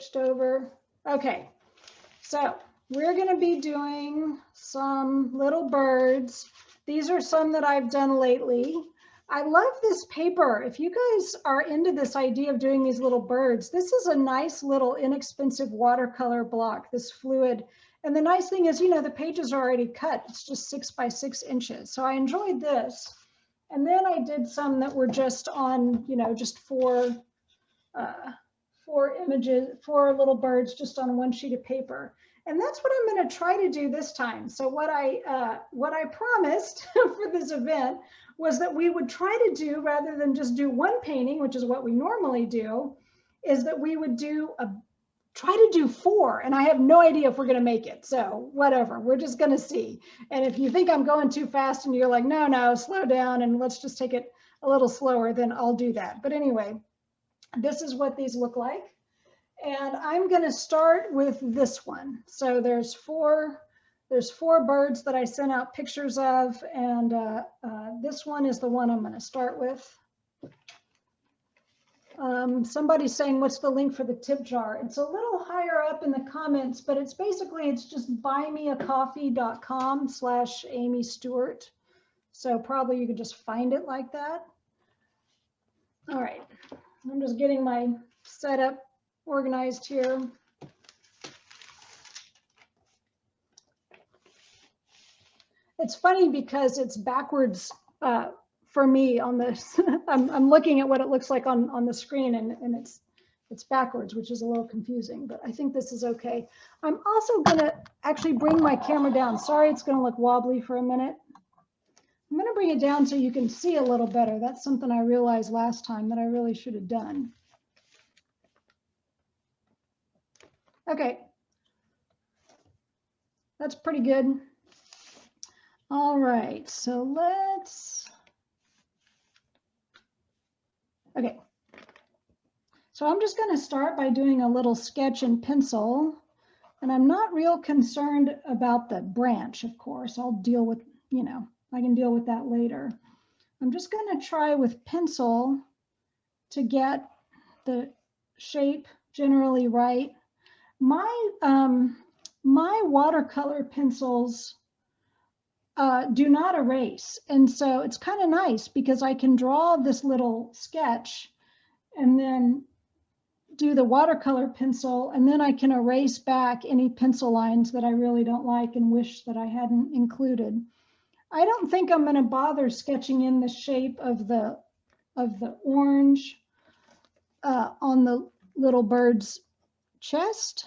switched over. Okay, so we're going to be doing some little birds. These are some that I've done lately. I love this paper. If you guys are into this idea of doing these little birds, this is a nice little inexpensive watercolor block, this fluid. And the nice thing is, you know, the pages are already cut. It's just 6 by 6 inches. So I enjoyed this. And then I did some that were just on, you know, just four images, 4 little birds just on one sheet of paper. And that's what I'm going to try to do this time. So what I promised for this event was that we would try to do, rather than just do one painting, which is what we normally do, is that we would try to do 4. And I have no idea if we're going to make it. So whatever, we're just going to see. And if you think I'm going too fast and you're like, no, slow down and let's just take it a little slower, then I'll do that. But anyway, this is what these look like. And I'm going to start with this one. So there's four birds that I sent out pictures of, and this one is the one I'm going to start with. Somebody's saying, what's the link for the tip jar? It's a little higher up in the comments, but it's just buymeacoffee.com/Amy Stewart. So probably you could just find it like that. All right, I'm just getting my setup organized here. It's funny because it's backwards for me on this. I'm looking at what it looks like on the screen, and it's backwards, which is a little confusing, but I think this is okay. I'm also gonna actually bring my camera down. Sorry, it's gonna look wobbly for a minute. I'm gonna bring it down so you can see a little better. That's something I realized last time that I really should have done. Okay, that's pretty good. All right, so okay. So I'm just going to start by doing a little sketch in pencil, and I'm not real concerned about the branch, of course. I'll deal with, you know, I can deal with that later. I'm just going to try with pencil to get the shape generally right. My watercolor pencils do not erase. And so it's kind of nice because I can draw this little sketch and then do the watercolor pencil, and then I can erase back any pencil lines that I really don't like and wish that I hadn't included. I don't think I'm going to bother sketching in the shape of the orange on the little bird's chest.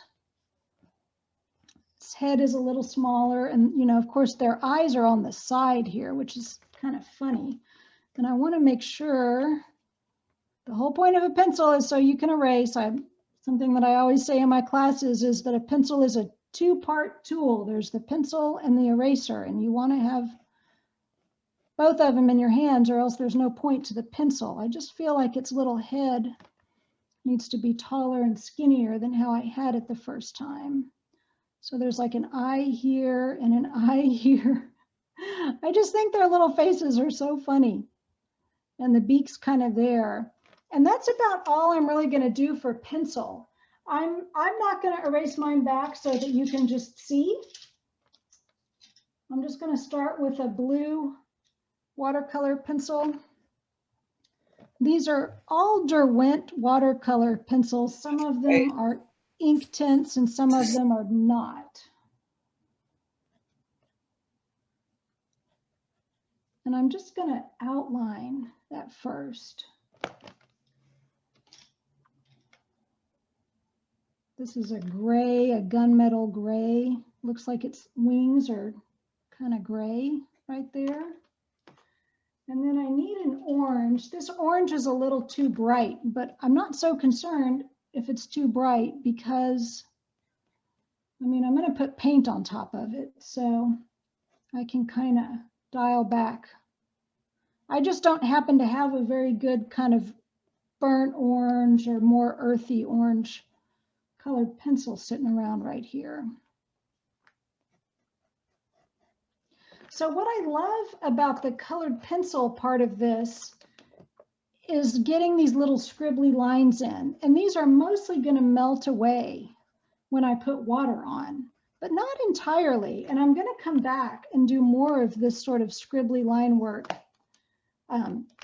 Its head is a little smaller, and you know, of course, their eyes are on the side here, which is kind of funny. And I want to make sure. The whole point of a pencil is so you can erase. Something that I always say in my classes is that a pencil is a 2-part tool. There's the pencil and the eraser, and you want to have both of them in your hands, or else there's no point to the pencil. I just feel like its little head needs to be taller and skinnier than how I had it the first time. So there's like an eye here and an eye here. I just think their little faces are so funny. And the beak's kind of there. And that's about all I'm really going to do for pencil. I'm not going to erase mine back so that you can just see. I'm just going to start with a blue watercolor pencil. These are all Derwent watercolor pencils. Some of them are ink tints and some of them are not. And I'm just going to outline that first. This is a gray, a gunmetal gray. Looks like its wings are kind of gray right there. And then I need an orange. This orange is a little too bright, but I'm not so concerned if it's too bright because, I mean, I'm going to put paint on top of it, so I can kind of dial back. I just don't happen to have a very good kind of burnt orange or more earthy orange colored pencil sitting around right here. So what I love about the colored pencil part of this is getting these little scribbly lines in. And these are mostly going to melt away when I put water on, but not entirely. And I'm going to come back and do more of this sort of scribbly line work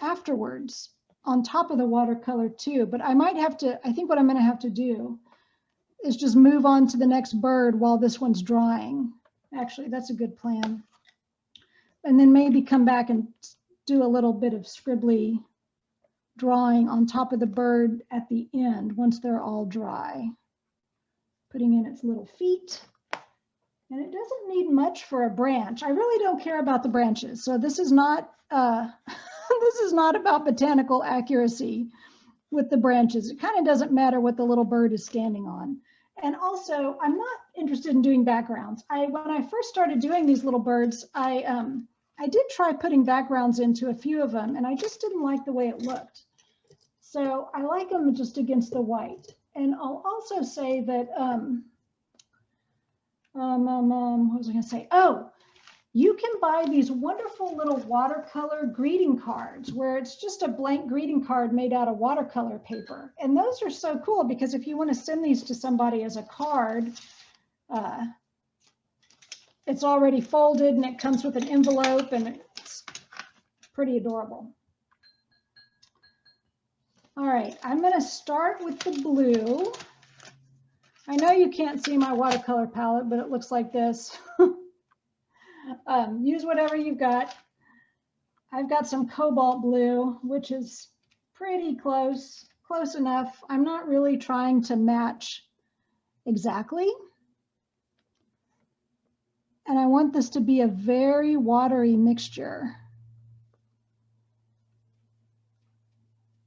afterwards on top of the watercolor too. But I might have to, I think what I'm going to have to do is just move on to the next bird while this one's drying. Actually, that's a good plan. And then maybe come back and do a little bit of scribbly drawing on top of the bird at the end once they're all dry. Putting in its little feet. And it doesn't need much for a branch. I really don't care about the branches. So this is not this is not about botanical accuracy with the branches. It kind of doesn't matter what the little bird is standing on. And also, I'm not interested in doing backgrounds. When I first started doing these little birds, I did try putting backgrounds into a few of them, and I just didn't like the way it looked. So I like them just against the white. And I'll also say that, what was I gonna say? Oh, you can buy these wonderful little watercolor greeting cards where it's just a blank greeting card made out of watercolor paper. And those are so cool because if you want to send these to somebody as a card, it's already folded and it comes with an envelope and it's pretty adorable. All right, I'm going to start with the blue. I know you can't see my watercolor palette, but it looks like this. Use whatever you've got. I've got some cobalt blue, which is pretty close enough. I'm not really trying to match exactly. And I want this to be a very watery mixture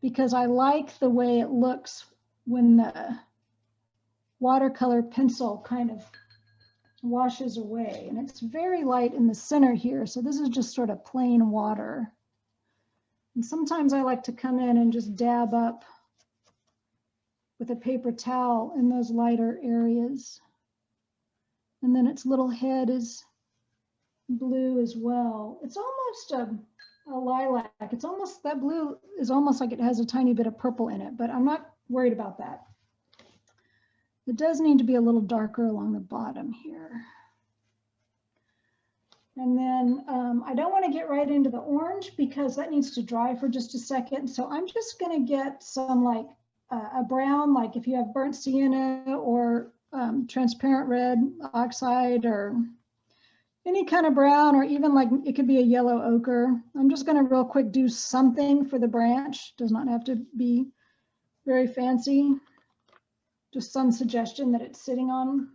because I like the way it looks when the watercolor pencil kind of washes away. And it's very light in the center here. So this is just sort of plain water. And sometimes I like to come in and just dab up with a paper towel in those lighter areas. And then its little head is blue as well. It's almost a lilac. It's almost, that blue is almost like it has a tiny bit of purple in it, but I'm not worried about that. It does need to be a little darker along the bottom here. And then I don't want to get right into the orange because that needs to dry for just a second. So I'm just going to get some like a brown, like if you have burnt sienna or transparent red oxide or any kind of brown, or even like it could be a yellow ochre. I'm just going to real quick do something for the branch. Does not have to be very fancy. Just some suggestion that it's sitting on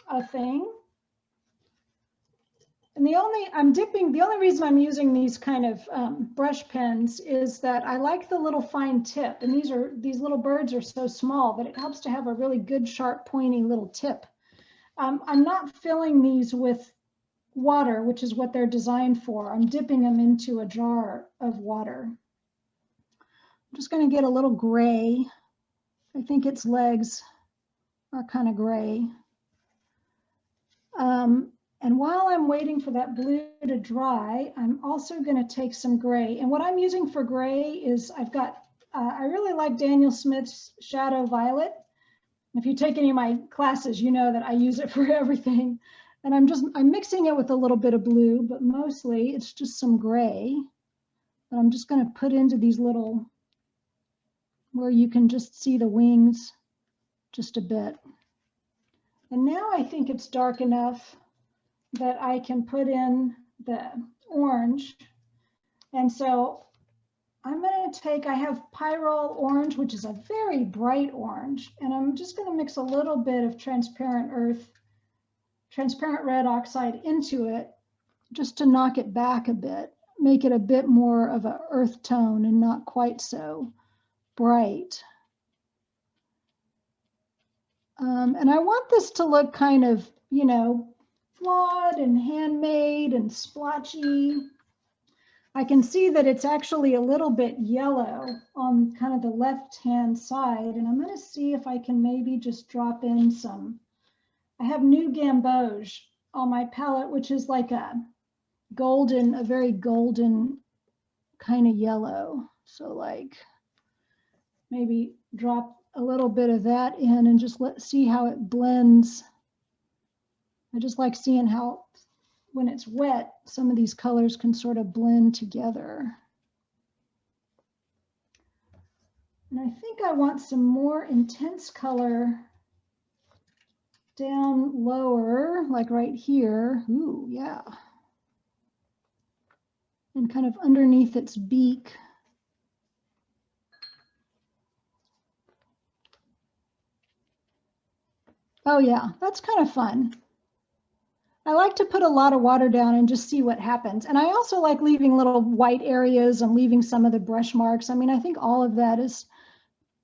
a thing. And the only reason I'm using these kind of brush pens is that I like the little fine tip. And these little birds are so small that it helps to have a really good, sharp, pointy little tip. I'm not filling these with water, which is what they're designed for. I'm dipping them into a jar of water. I'm just going to get a little gray. I think its legs are kind of gray. And while I'm waiting for that blue to dry, I'm also going to take some gray. And what I'm using for gray is I've got, I really like Daniel Smith's Shadow Violet. If you take any of my classes, you know that I use it for everything. And I'm mixing it with a little bit of blue, but mostly it's just some gray that I'm just going to put into these little, where you can just see the wings just a bit. And now I think it's dark enough that I can put in the orange. And so I'm going to take, I have Pyrrole orange, which is a very bright orange, and I'm just going to mix a little bit of transparent red oxide into it just to knock it back a bit, make it a bit more of an earth tone and not quite so bright. And I want this to look kind of, you know, flawed and handmade and splotchy. I can see that it's actually a little bit yellow on kind of the left-hand side. And I'm going to see if I can maybe just drop in some. I have New Gamboge on my palette, which is like a golden, a very golden kind of yellow. So like maybe drop a little bit of that in and just see how it blends. I just like seeing how when it's wet, some of these colors can sort of blend together. And I think I want some more intense color down lower, like right here. Ooh, yeah. And kind of underneath its beak. Oh yeah, that's kind of fun. I like to put a lot of water down and just see what happens. And I also like leaving little white areas and leaving some of the brush marks. I mean, I think all of that is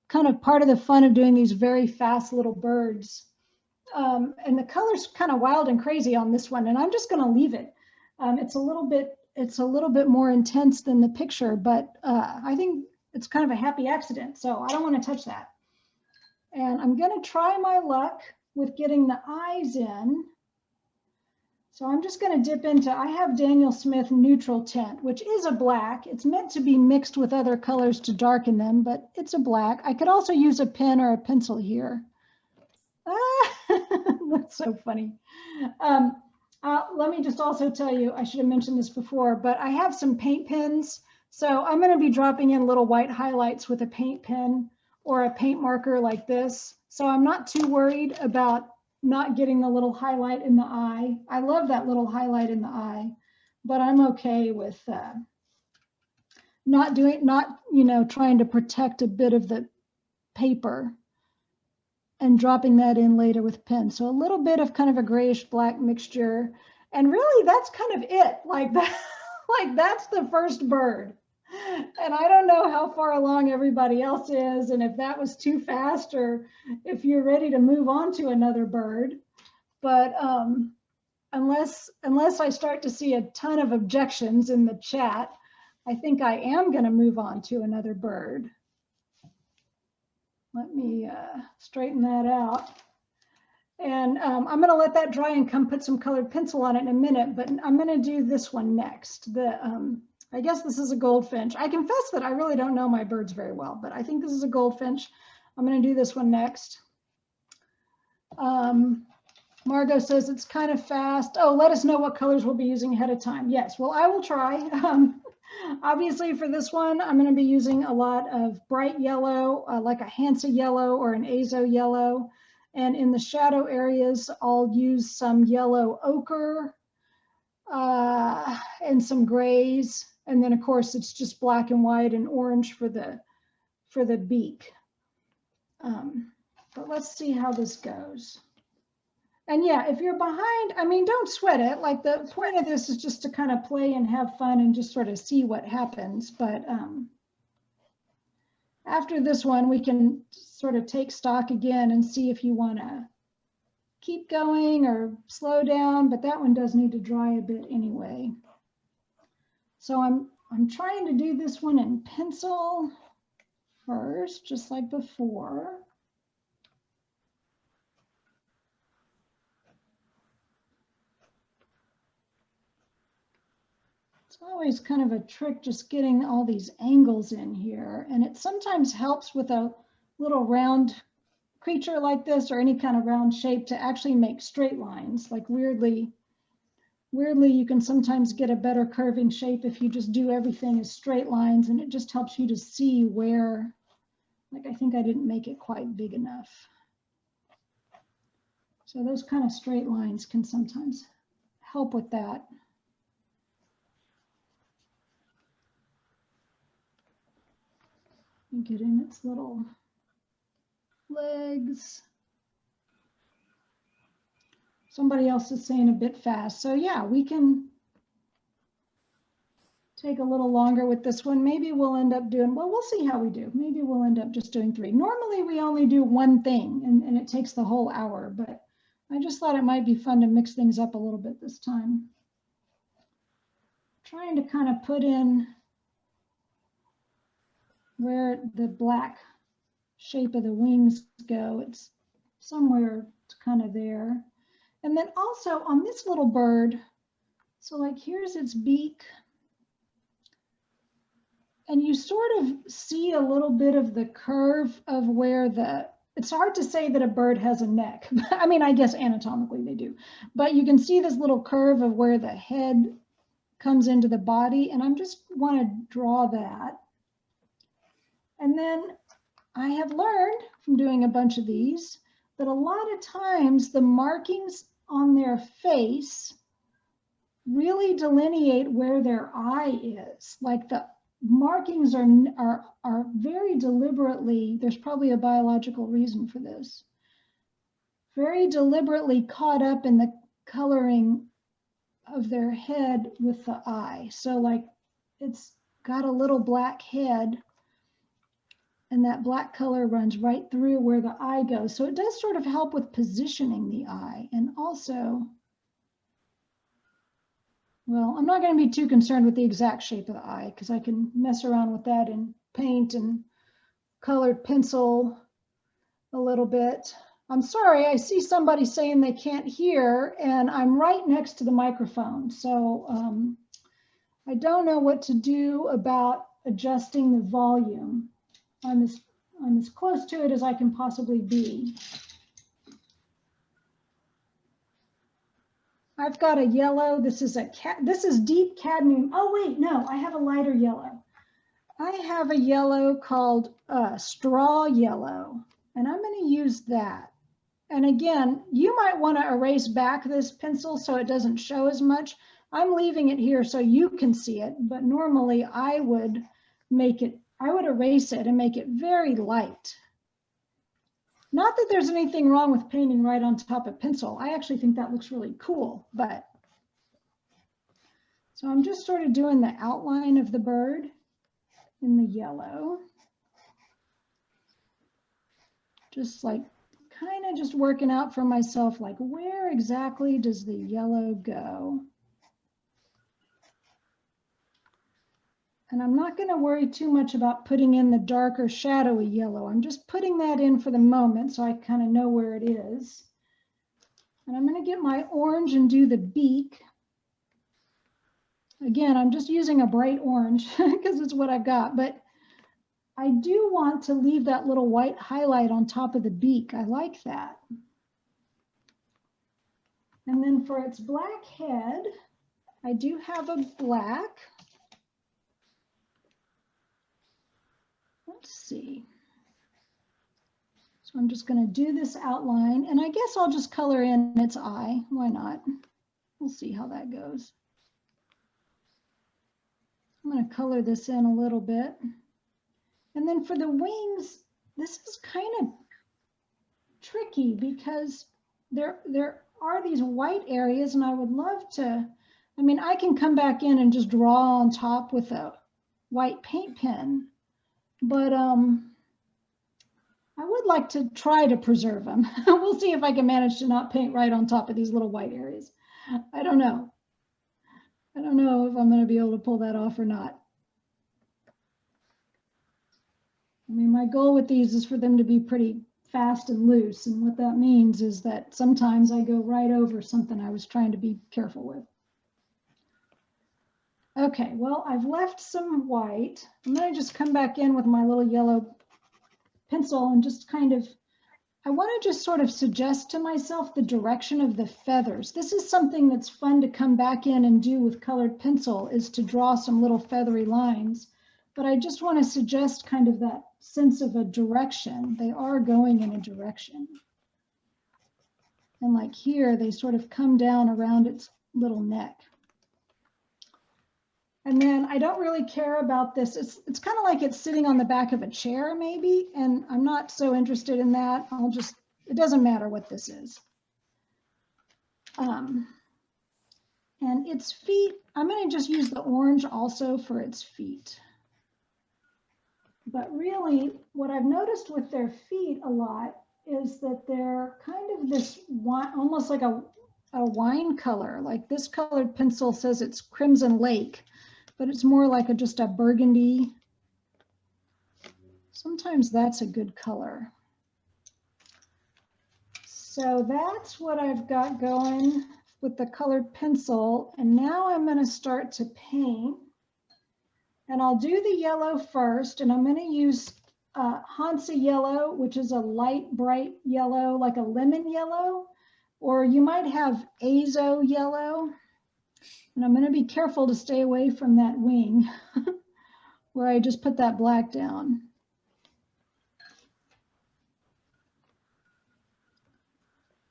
kind of part of the fun of doing these very fast little birds. And the color's kind of wild and crazy on this one, and I'm just going to leave it. It's a little bit more intense than the picture, but I think it's kind of a happy accident, so I don't want to touch that. And I'm going to try my luck with getting the eyes in. So I'm just going to dip into, I have Daniel Smith neutral tint, which is a black. It's meant to be mixed with other colors to darken them, but it's a black. I could also use a pen or a pencil here. That's so funny. Let me just also tell you, I should have mentioned this before, but I have some paint pens. So I'm going to be dropping in little white highlights with a paint pen or a paint marker like this. So I'm not too worried about not getting the little highlight in the eye. I love that little highlight in the eye, but I'm okay with not trying to protect a bit of the paper and dropping that in later with pen. So a little bit of kind of a grayish black mixture. And really that's kind of it. Like that, like that's the first bird. And I don't know how far along everybody else is and if that was too fast or if you're ready to move on to another bird. But unless I start to see a ton of objections in the chat, I think I am going to move on to another bird. Let me straighten that out. And I'm going to let that dry and come put some colored pencil on it in a minute, but I'm going to do this one next. I guess this is a goldfinch. I confess that I really don't know my birds very well, but I think this is a goldfinch. I'm going to do this one next. Margot says it's kind of fast. Oh, let us know what colors we'll be using ahead of time. Yes, well, I will try. Obviously, for this one, I'm going to be using a lot of bright yellow, like a Hansa yellow or an Azo yellow. And in the shadow areas, I'll use some yellow ochre and some grays. And then, of course, it's just black and white and orange for the beak. But let's see how this goes. And yeah, if you're behind, I mean, don't sweat it. Like the point of this is just to kind of play and have fun and just sort of see what happens. But after this one, we can sort of take stock again and see if you want to keep going or slow down. But that one does need to dry a bit anyway. So I'm trying to do this one in pencil first, just like before. It's always kind of a trick just getting all these angles in here. And it sometimes helps with a little round creature like this or any kind of round shape to actually make straight lines. Like weirdly, you can sometimes get a better curving shape if you just do everything as straight lines, and it just helps you to see where, like I think I didn't make it quite big enough. So those kind of straight lines can sometimes help with that. Get in its little legs. Somebody else is saying a bit fast. So yeah, we can take a little longer with this one. Maybe we'll end up doing, well, we'll see how we do. Maybe we'll end up just doing 3. Normally we only do one thing and it takes the whole hour, but I just thought it might be fun to mix things up a little bit this time. Trying to kind of put in where the black shape of the wings go. It's somewhere kind of there. And then also on this little bird, so like here's its beak. And you sort of see a little bit of the curve of where it's hard to say that a bird has a neck. I mean, I guess anatomically they do, but you can see this little curve of where the head comes into the body, and I'm just want to draw that. And then I have learned from doing a bunch of these that a lot of times the markings on their face really delineate where their eye is. Like the markings are very deliberately, there's probably a biological reason for this, very deliberately caught up in the coloring of their head with the eye. So like it's got a little black head, and that black color runs right through where the eye goes. So it does sort of help with positioning the eye. And also, well, I'm not going to be too concerned with the exact shape of the eye because I can mess around with that in paint and colored pencil a little bit. I'm sorry, I see somebody saying they can't hear, and I'm right next to the microphone. So I don't know what to do about adjusting the volume. I'm as close to it as I can possibly be. I've got a yellow. This is deep cadmium. Oh wait, no, I have a lighter yellow. I have a yellow called straw yellow, and I'm going to use that. And again, you might want to erase back this pencil so it doesn't show as much. I'm leaving it here so you can see it, but normally I would erase it and make it very light. Not that there's anything wrong with painting right on top of pencil. I actually think that looks really cool, but. So I'm just sort of doing the outline of the bird in the yellow. Just like kind of just working out for myself, like where exactly does the yellow go? And I'm not going to worry too much about putting in the darker shadowy yellow. I'm just putting that in for the moment so I kind of know where it is. And I'm going to get my orange and do the beak. Again, I'm just using a bright orange because it's what I've got, but I do want to leave that little white highlight on top of the beak. I like that. And then for its black head, I do have a black. Let's see. So I'm just going to do this outline, and I guess I'll just color in its eye. Why not? We'll see how that goes. I'm going to color this in a little bit. And then for the wings, this is kind of tricky because there are these white areas, and I would love to, I mean, I can come back in and just draw on top with a white paint pen, but I would like to try to preserve them. We'll see if I can manage to not paint right on top of these little white areas. I don't know. I don't know if I'm going to be able to pull that off or not. I mean, my goal with these is for them to be pretty fast and loose. And what that means is that sometimes I go right over something I was trying to be careful with. Okay, well, I've left some white. I'm going to just come back in with my little yellow pencil and just kind of, I want to just sort of suggest to myself the direction of the feathers. This is something that's fun to come back in and do with colored pencil, is to draw some little feathery lines. But I just want to suggest kind of that sense of a direction. They are going in a direction. And like here, they sort of come down around its little neck. And then I don't really care about this. It's kind of like it's sitting on the back of a chair maybe, and I'm not so interested in that. It doesn't matter what this is. And its feet, I'm going to just use the orange also for its feet. But really, what I've noticed with their feet a lot is that they're kind of this almost like a wine color. Like this colored pencil says it's Crimson Lake, but it's more like just a burgundy. Sometimes that's a good color. So that's what I've got going with the colored pencil. And now I'm going to start to paint. And I'll do the yellow first, and I'm going to use Hansa yellow, which is a light, bright yellow, like a lemon yellow, or you might have azo yellow. And I'm going to be careful to stay away from that wing where I just put that black down.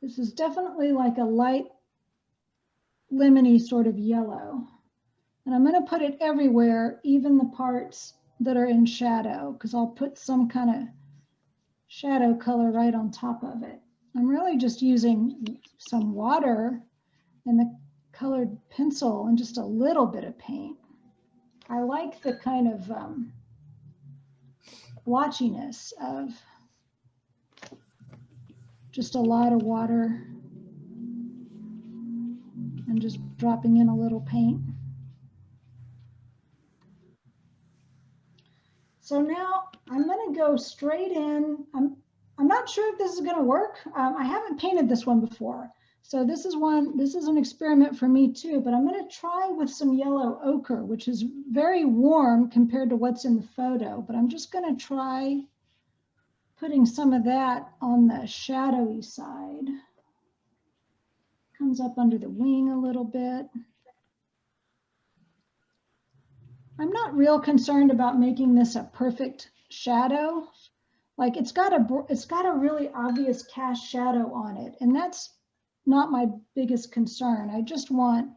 This is definitely like a light lemony sort of yellow. And I'm going to put it everywhere, even the parts that are in shadow, because I'll put some kind of shadow color right on top of it. I'm really just using some water and the colored pencil and just a little bit of paint. I like the kind of blotchiness of just a lot of water and just dropping in a little paint. So now I'm going to go straight in. I'm not sure if this is going to work. I haven't painted this one before. So this is an experiment for me too, but I'm going to try with some yellow ochre, which is very warm compared to what's in the photo, but I'm just going to try putting some of that on the shadowy side. Comes up under the wing a little bit. I'm not real concerned about making this a perfect shadow. Like it's got a really obvious cast shadow on it, and that's not my biggest concern. I just want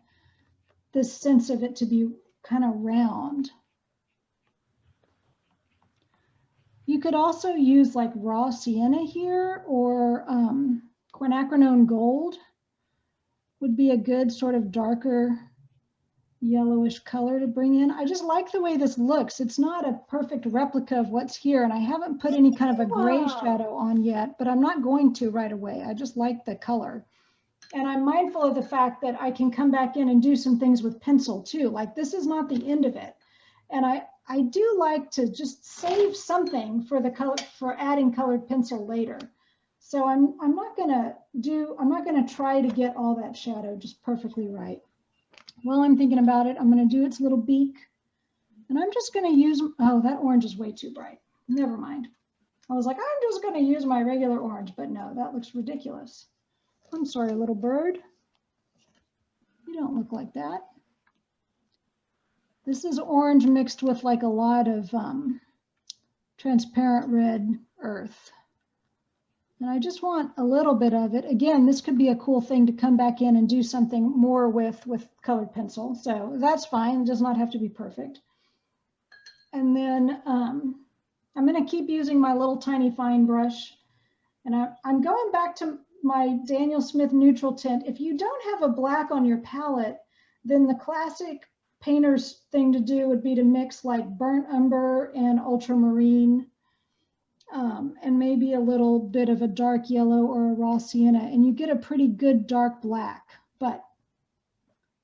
this sense of it to be kind of round. You could also use like raw sienna here, or quinacridone gold would be a good sort of darker yellowish color to bring in. I just like the way this looks. It's not a perfect replica of what's here, and I haven't put any kind of a gray shadow on yet, but I'm not going to right away. I just like the color. And I'm mindful of the fact that I can come back in and do some things with pencil too. Like this is not the end of it. And I do like to just save something for the color, for adding colored pencil later. So I'm not gonna try to get all that shadow just perfectly right. While I'm thinking about it, I'm gonna do its little beak. And I'm just gonna use, oh, that orange is way too bright. Never mind. I was like, I'm just gonna use my regular orange, but no, that looks ridiculous. I'm sorry, little bird. You don't look like that. This is orange mixed with like a lot of transparent red earth. And I just want a little bit of it. Again, this could be a cool thing to come back in and do something more with colored pencil. So that's fine, it does not have to be perfect. And then I'm gonna keep using my little tiny fine brush. And I'm going back to my Daniel Smith neutral tint. If you don't have a black on your palette, then the classic painter's thing to do would be to mix like burnt umber and ultramarine, and maybe a little bit of a dark yellow or a raw sienna, and you get a pretty good dark black. But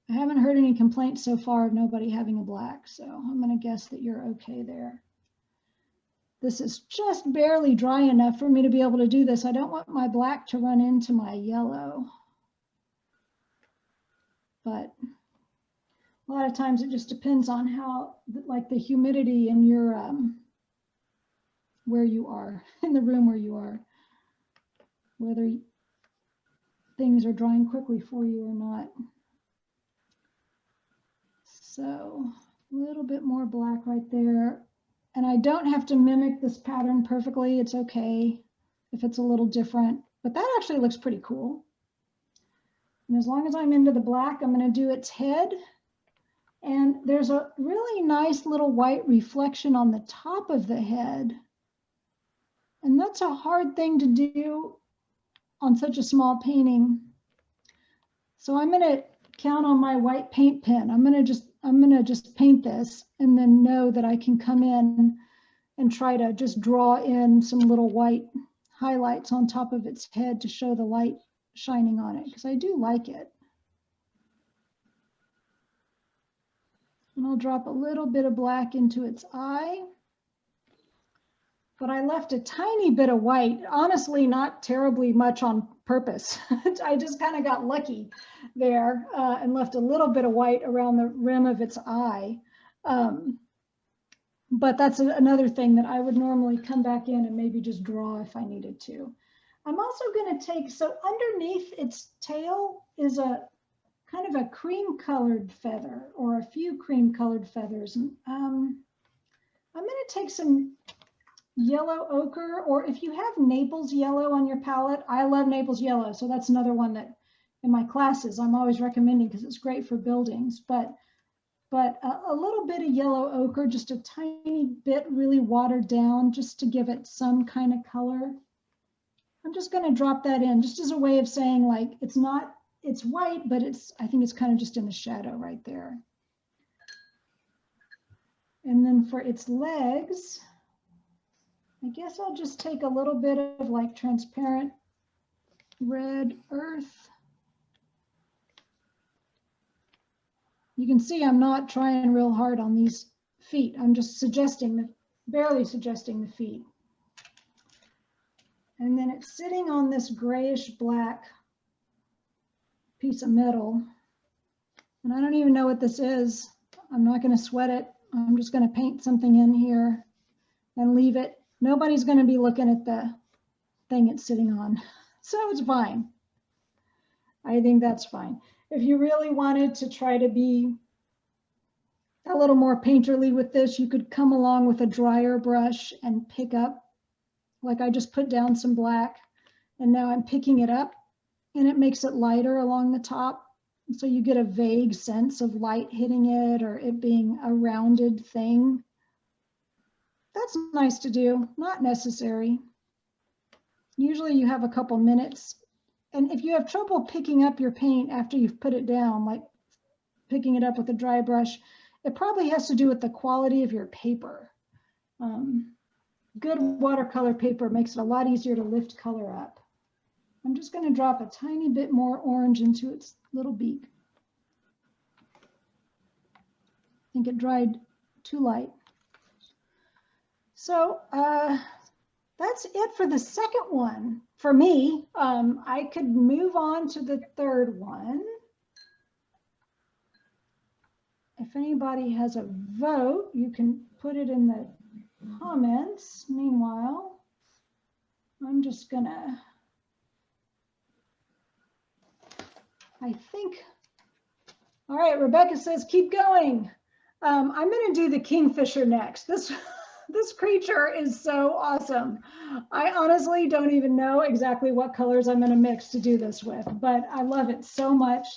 I haven't heard any complaints so far of nobody having a black, so I'm gonna guess that you're okay there. This is just barely dry enough for me to be able to do this. I don't want my black to run into my yellow. But a lot of times it just depends on how, like the humidity in your, where you are, in the room where you are, whether things are drying quickly for you or not. So a little bit more black right there. And I don't have to mimic this pattern perfectly. It's okay if it's a little different, but that actually looks pretty cool. And as long as I'm into the black, I'm going to do its head. And there's a really nice little white reflection on the top of the head. And that's a hard thing to do on such a small painting. So I'm going to count on my white paint pen. I'm going to just paint this and then know that I can come in and try to just draw in some little white highlights on top of its head to show the light shining on it, because I do like it. And I'll drop a little bit of black into its eye. But I left a tiny bit of white, honestly, not terribly much on purpose. I just kind of got lucky there and left a little bit of white around the rim of its eye. But that's another thing that I would normally come back in and maybe just draw if I needed to. I'm also going to take, so underneath its tail is a kind of a cream colored feather, or a few cream colored feathers. And I'm going to take some yellow ochre, or if you have Naples yellow on your palette, I love Naples yellow. So that's another one that in my classes I'm always recommending because it's great for buildings. But a little bit of yellow ochre, just a tiny bit, really watered down, just to give it some kind of color. I'm just going to drop that in just as a way of saying, like, it's not, it's white, but it's, I think it's kind of just in the shadow right there. And then for its legs, I guess I'll just take a little bit of like transparent red earth. You can see I'm not trying real hard on these feet. I'm just suggesting, barely suggesting the feet. And then it's sitting on this grayish black piece of metal. And I don't even know what this is. I'm not going to sweat it. I'm just going to paint something in here and leave it. Nobody's going to be looking at the thing it's sitting on. So it's fine. I think that's fine. If you really wanted to try to be a little more painterly with this, you could come along with a drier brush and pick up, like I just put down some black and now I'm picking it up and it makes it lighter along the top. So you get a vague sense of light hitting it or it being a rounded thing. That's nice to do, not necessary. Usually you have a couple minutes. And if you have trouble picking up your paint after you've put it down, like picking it up with a dry brush, it probably has to do with the quality of your paper. Good watercolor paper makes it a lot easier to lift color up. I'm just going to drop a tiny bit more orange into its little beak. I think it dried too light. So that's it for the second one. For me, I could move on to the third one. If anybody has a vote, you can put it in the comments. Meanwhile, I'm just gonna, I think, all right, Rebecca says, keep going. I'm gonna do the kingfisher next. This creature is so awesome. I honestly don't even know exactly what colors I'm gonna mix to do this with, but I love it so much.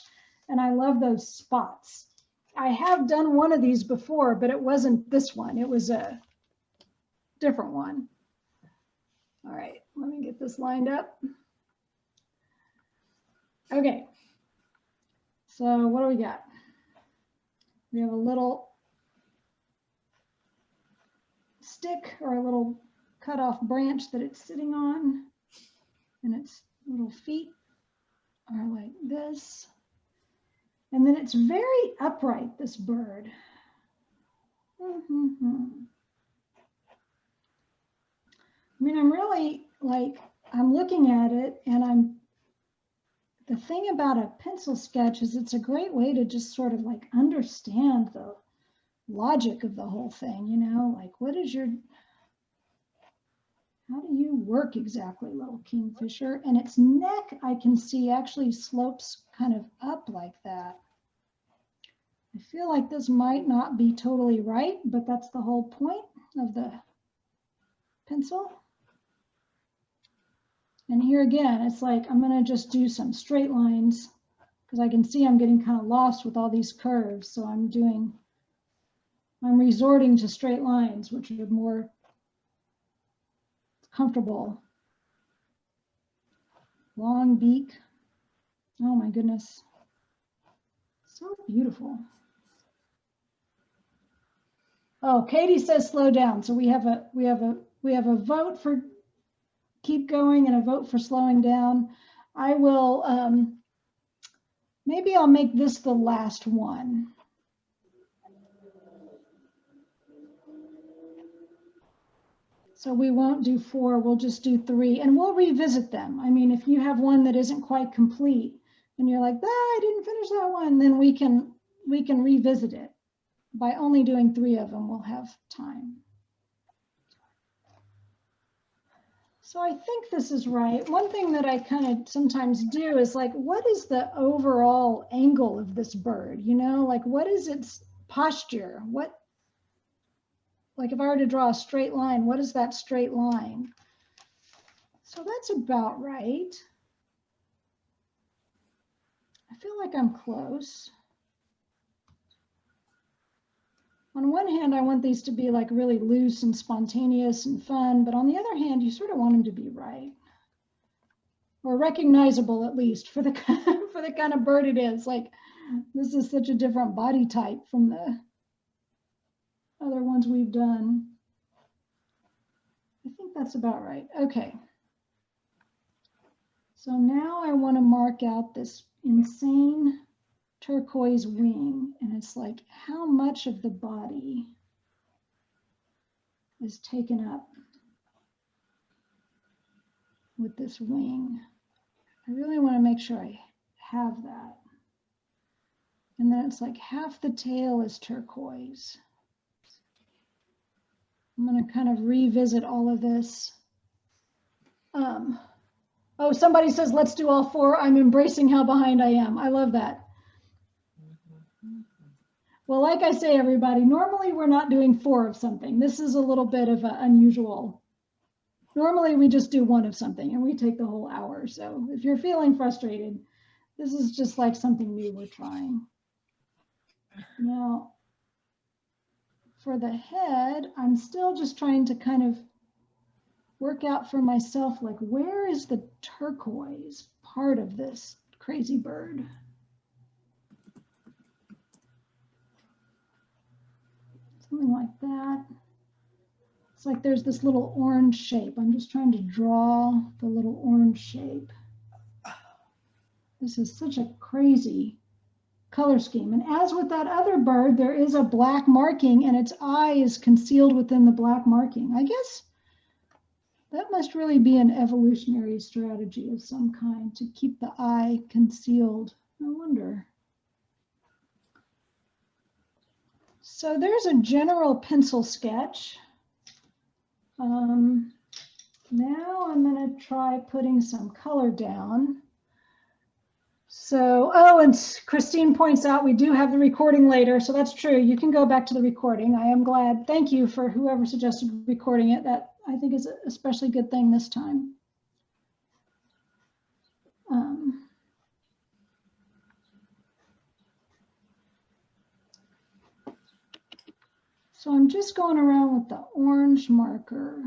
And I love those spots. I have done one of these before, but it wasn't this one. It was a different one. All right, let me get this lined up. Okay, so what do we got? We have a little stick or a little cut off branch that it's sitting on, and its little feet are like this. And then it's very upright, this bird. I mean, I'm really like, I'm looking at it and the thing about a pencil sketch is it's a great way to just sort of like understand the logic of the whole thing, you know, like what is your, how do you work exactly, little kingfisher? And its neck, I can see actually slopes kind of up like that. I feel like this might not be totally right, but that's the whole point of the pencil. And here again, it's like, I'm gonna just do some straight lines because I can see I'm getting kind of lost with all these curves. So I'm resorting to straight lines, which are more comfortable. Long beak. Oh my goodness. So beautiful. Oh, Katie says slow down. So we have a vote for keep going and a vote for slowing down. I will maybe I'll make this the last one. So we won't do 4, we'll just do 3 and we'll revisit them. I mean, if you have one that isn't quite complete and you're like, I didn't finish that one, then we can revisit it. By only doing 3 of them, we'll have time. So I think this is right. One thing that I kind of sometimes do is like, what is the overall angle of this bird? You know, like what is its posture? What, like if I were to draw a straight line, what is that straight line? So that's about right. I feel like I'm close. On one hand, I want these to be like really loose and spontaneous and fun, but on the other hand, you sort of want them to be right. Or recognizable at least for the for the kind of bird it is. Like this is such a different body type from the other ones we've done. I think that's about right. Okay. So now I want to mark out this insane turquoise wing, and it's like how much of the body is taken up with this wing. I really want to make sure I have that. And then it's like half the tail is turquoise. I'm going to kind of revisit all of this. Oh, somebody says, let's do all four. I'm embracing how behind I am. I love that. Well, like I say, everybody, normally we're not doing four of something. This is a little bit of an unusual. Normally we just do one of something and we take the whole hour. So if you're feeling frustrated, this is just like something new we're trying. Now, for the head, I'm still just trying to kind of work out for myself, like where is the turquoise part of this crazy bird? Something like that. It's like there's this little orange shape. I'm just trying to draw the little orange shape. This is such a crazy color scheme. And as with that other bird, there is a black marking and its eye is concealed within the black marking. I guess that must really be an evolutionary strategy of some kind to keep the eye concealed. I wonder. So there's a general pencil sketch. Now I'm going to try putting some color down. So, oh, and Christine points out we do have the recording later, so that's true. You can go back to the recording. I am glad. Thank you for whoever suggested recording it. That I think is an especially good thing this time. So I'm just going around with the orange marker.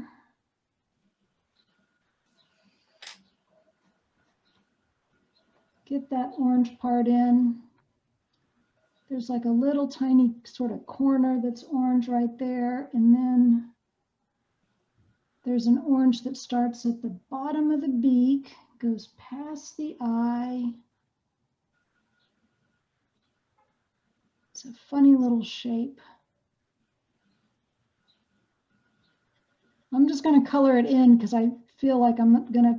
Get that orange part in. There's like a little tiny sort of corner that's orange right there. And then there's an orange that starts at the bottom of the beak, goes past the eye. It's a funny little shape. I'm just going to color it in because I feel like I'm going to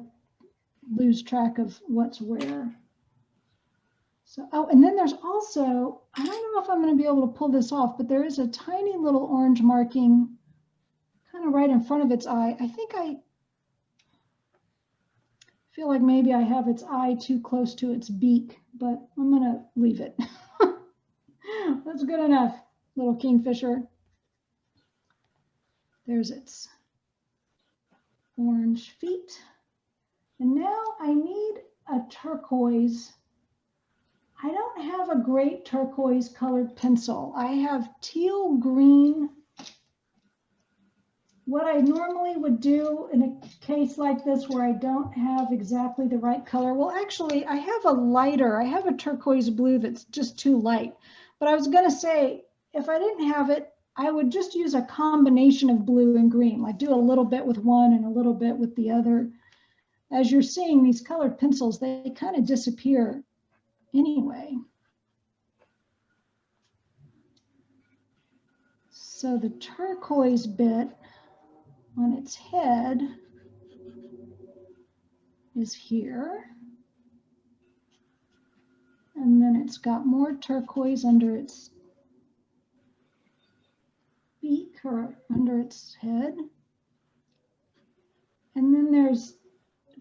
lose track of what's where. So, oh, and then there's also, I don't know if I'm going to be able to pull this off, but there is a tiny little orange marking kind of right in front of its eye. I think I feel like maybe I have its eye too close to its beak, but I'm going to leave it. That's good enough, little kingfisher. There's its orange feet. And now I need a turquoise. I don't have a great turquoise colored pencil. I have teal green. What I normally would do in a case like this where I don't have exactly the right color, well, actually, I have a lighter. I have a turquoise blue that's just too light. But I was going to say, if I didn't have it, I would just use a combination of blue and green, like do a little bit with one and a little bit with the other. As you're seeing these colored pencils, they kind of disappear anyway. So the turquoise bit on its head is here. And then it's got more turquoise under its beak or under its head. And then there's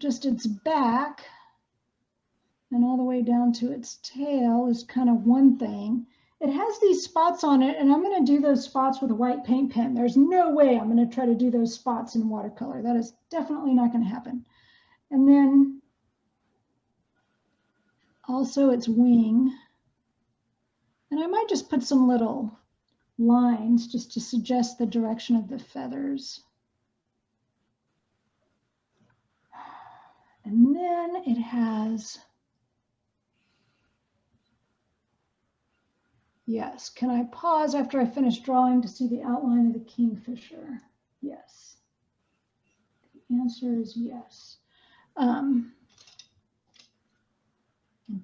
just its back, and all the way down to its tail is kind of one thing. It has these spots on it, and I'm going to do those spots with a white paint pen. There's no way I'm going to try to do those spots in watercolor. That is definitely not going to happen. And then also its wing. And I might just put some little lines just to suggest the direction of the feathers. And then it has, yes, can I pause after I finish drawing to see the outline of the kingfisher? Yes. The answer is yes. I'm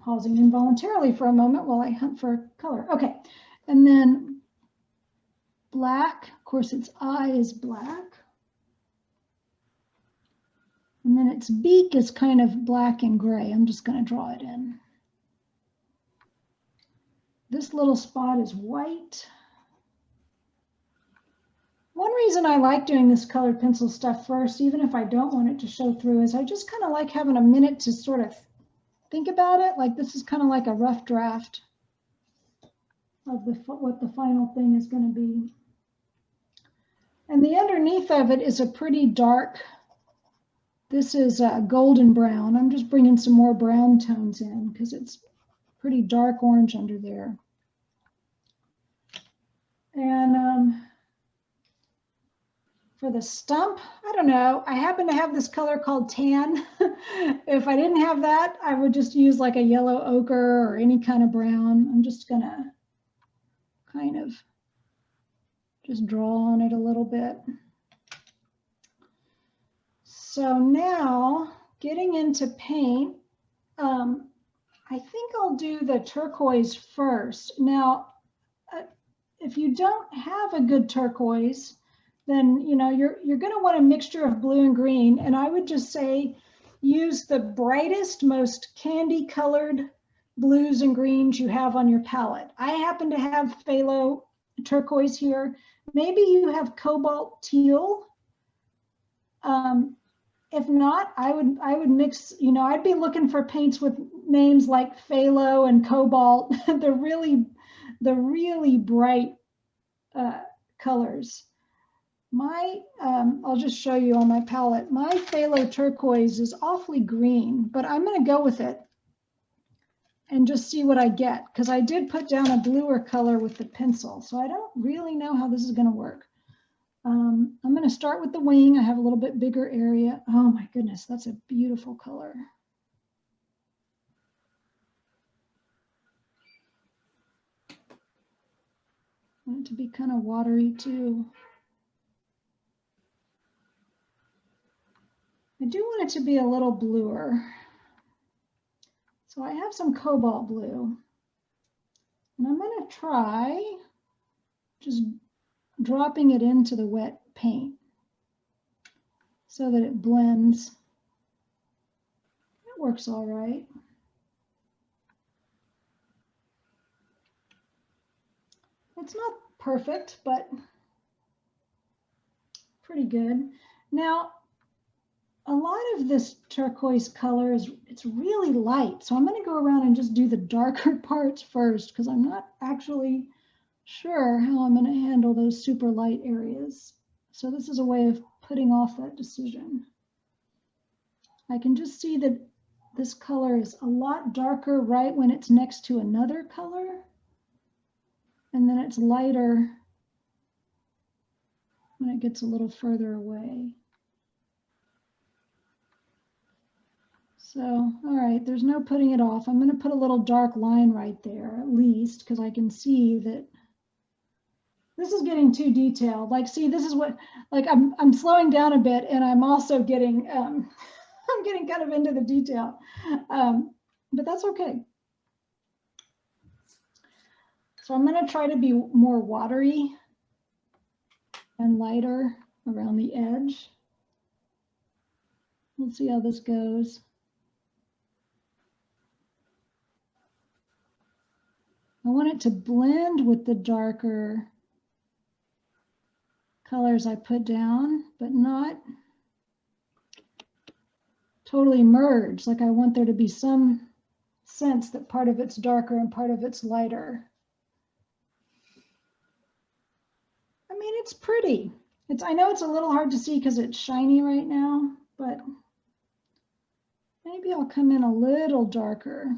pausing involuntarily for a moment while I hunt for color. Okay, and then black, of course its eye is black. And then its beak is kind of black and gray. I'm just going to draw it in. This little spot is white. One reason I like doing this colored pencil stuff first, even if I don't want it to show through, is I just kind of like having a minute to sort of think about it. Like this is kind of like a rough draft of what the final thing is going to be. And the underneath of it is a pretty dark, this is golden brown. I'm just bringing some more brown tones in because it's pretty dark orange under there. And for the stump, I don't know. I happen to have this color called tan. If I didn't have that, I would just use like a yellow ochre or any kind of brown. I'm just gonna kind of just draw on it a little bit. So now getting into paint, I think I'll do the turquoise first. Now, if you don't have a good turquoise, then you're going to want a mixture of blue and green. And I would just say use the brightest, most candy colored blues and greens you have on your palette. I happen to have phthalo turquoise here. Maybe you have cobalt teal. If not, I would mix, I'd be looking for paints with names like phthalo and cobalt, the really bright colors. I'll just show you on my palette. My phthalo turquoise is awfully green, but I'm going to go with it and just see what I get, because I did put down a bluer color with the pencil, so I don't really know how this is going to work. I'm going to start with the wing. I have a little bit bigger area. Oh my goodness, that's a beautiful color. I want it to be kind of watery too. I do want it to be a little bluer. So I have some cobalt blue. And I'm going to try just dropping it into the wet paint so that it blends. It works all right. It's not perfect, but pretty good. Now, a lot of this turquoise color it's really light. So I'm going to go around and just do the darker parts first, because I'm not actually sure how I'm going to handle those super light areas. So this is a way of putting off that decision. I can just see that this color is a lot darker right when it's next to another color, and then it's lighter when it gets a little further away. So, all right, there's no putting it off. I'm going to put a little dark line right there, at least, because I can see that this is getting too detailed. Like, see, this is what, like, I'm slowing down a bit, and I'm also getting, I'm getting kind of into the detail, but that's okay. So I'm going to try to be more watery and lighter around the edge. We'll see how this goes. I want it to blend with the darker colors I put down, but not totally merge. Like I want there to be some sense that part of it's darker and part of it's lighter. I mean, it's pretty. I know it's a little hard to see because it's shiny right now, but maybe I'll come in a little darker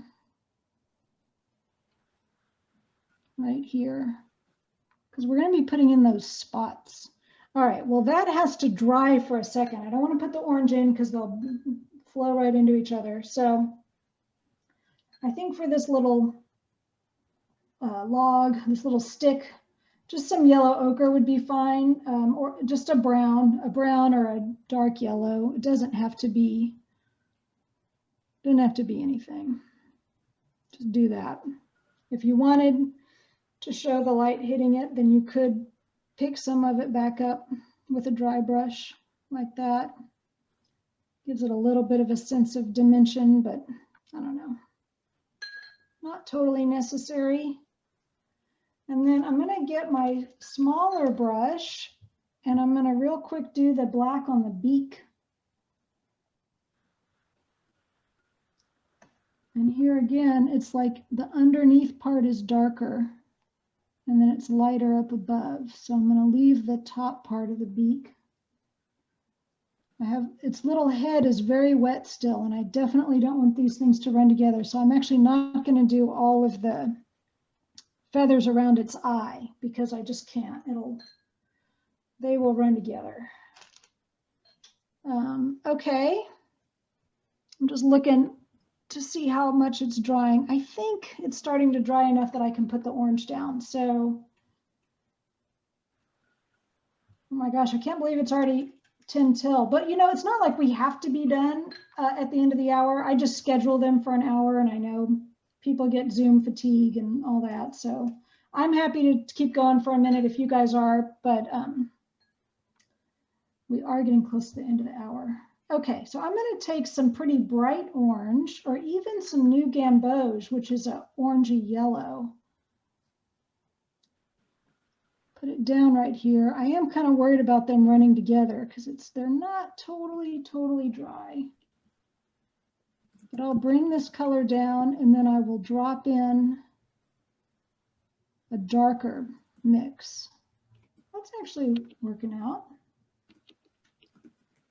right here because we're going to be putting in those spots. All right, well, that has to dry for a second. I don't want to put the orange in because they'll flow right into each other. So I think for this little log, this little stick, just some yellow ochre would be fine, or just a brown or a dark yellow. It doesn't have to be anything. Just do that. If you wanted to show the light hitting it, then you could pick some of it back up with a dry brush like that. Gives it a little bit of a sense of dimension, but I don't know. Not totally necessary. And then I'm going to get my smaller brush and I'm going to real quick do the black on the beak. And here again, it's like the underneath part is darker and then it's lighter up above. So I'm going to leave the top part of the beak. Its little head is very wet still, and I definitely don't want these things to run together. So I'm actually not going to do all of the feathers around its eye because I just can't. They will run together. Okay, I'm just looking to see how much it's drying. I think it's starting to dry enough that I can put the orange down. So, oh my gosh, I can't believe it's already 10 till. But you know, it's not like we have to be done at the end of the hour. I just schedule them for an hour, and I know people get Zoom fatigue and all that. So I'm happy to keep going for a minute if you guys are, but we are getting close to the end of the hour. Okay, so I'm going to take some pretty bright orange or even some new gamboge, which is an orangey yellow. Put it down right here. I am kind of worried about them running together because they're not totally dry. But I'll bring this color down and then I will drop in a darker mix. That's actually working out.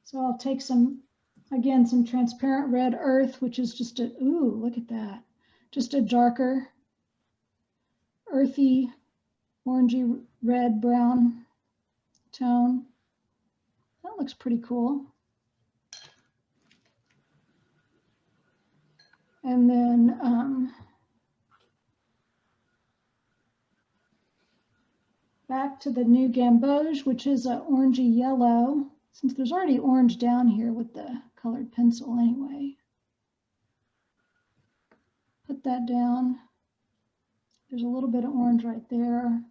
So I'll take some transparent red earth, which is just ooh, look at that. Just a darker, earthy, orangey, red, brown tone. That looks pretty cool. And then back to the new gamboge, which is an orangey yellow, since there's already orange down here with the colored pencil anyway. Put that down. There's a little bit of orange right there.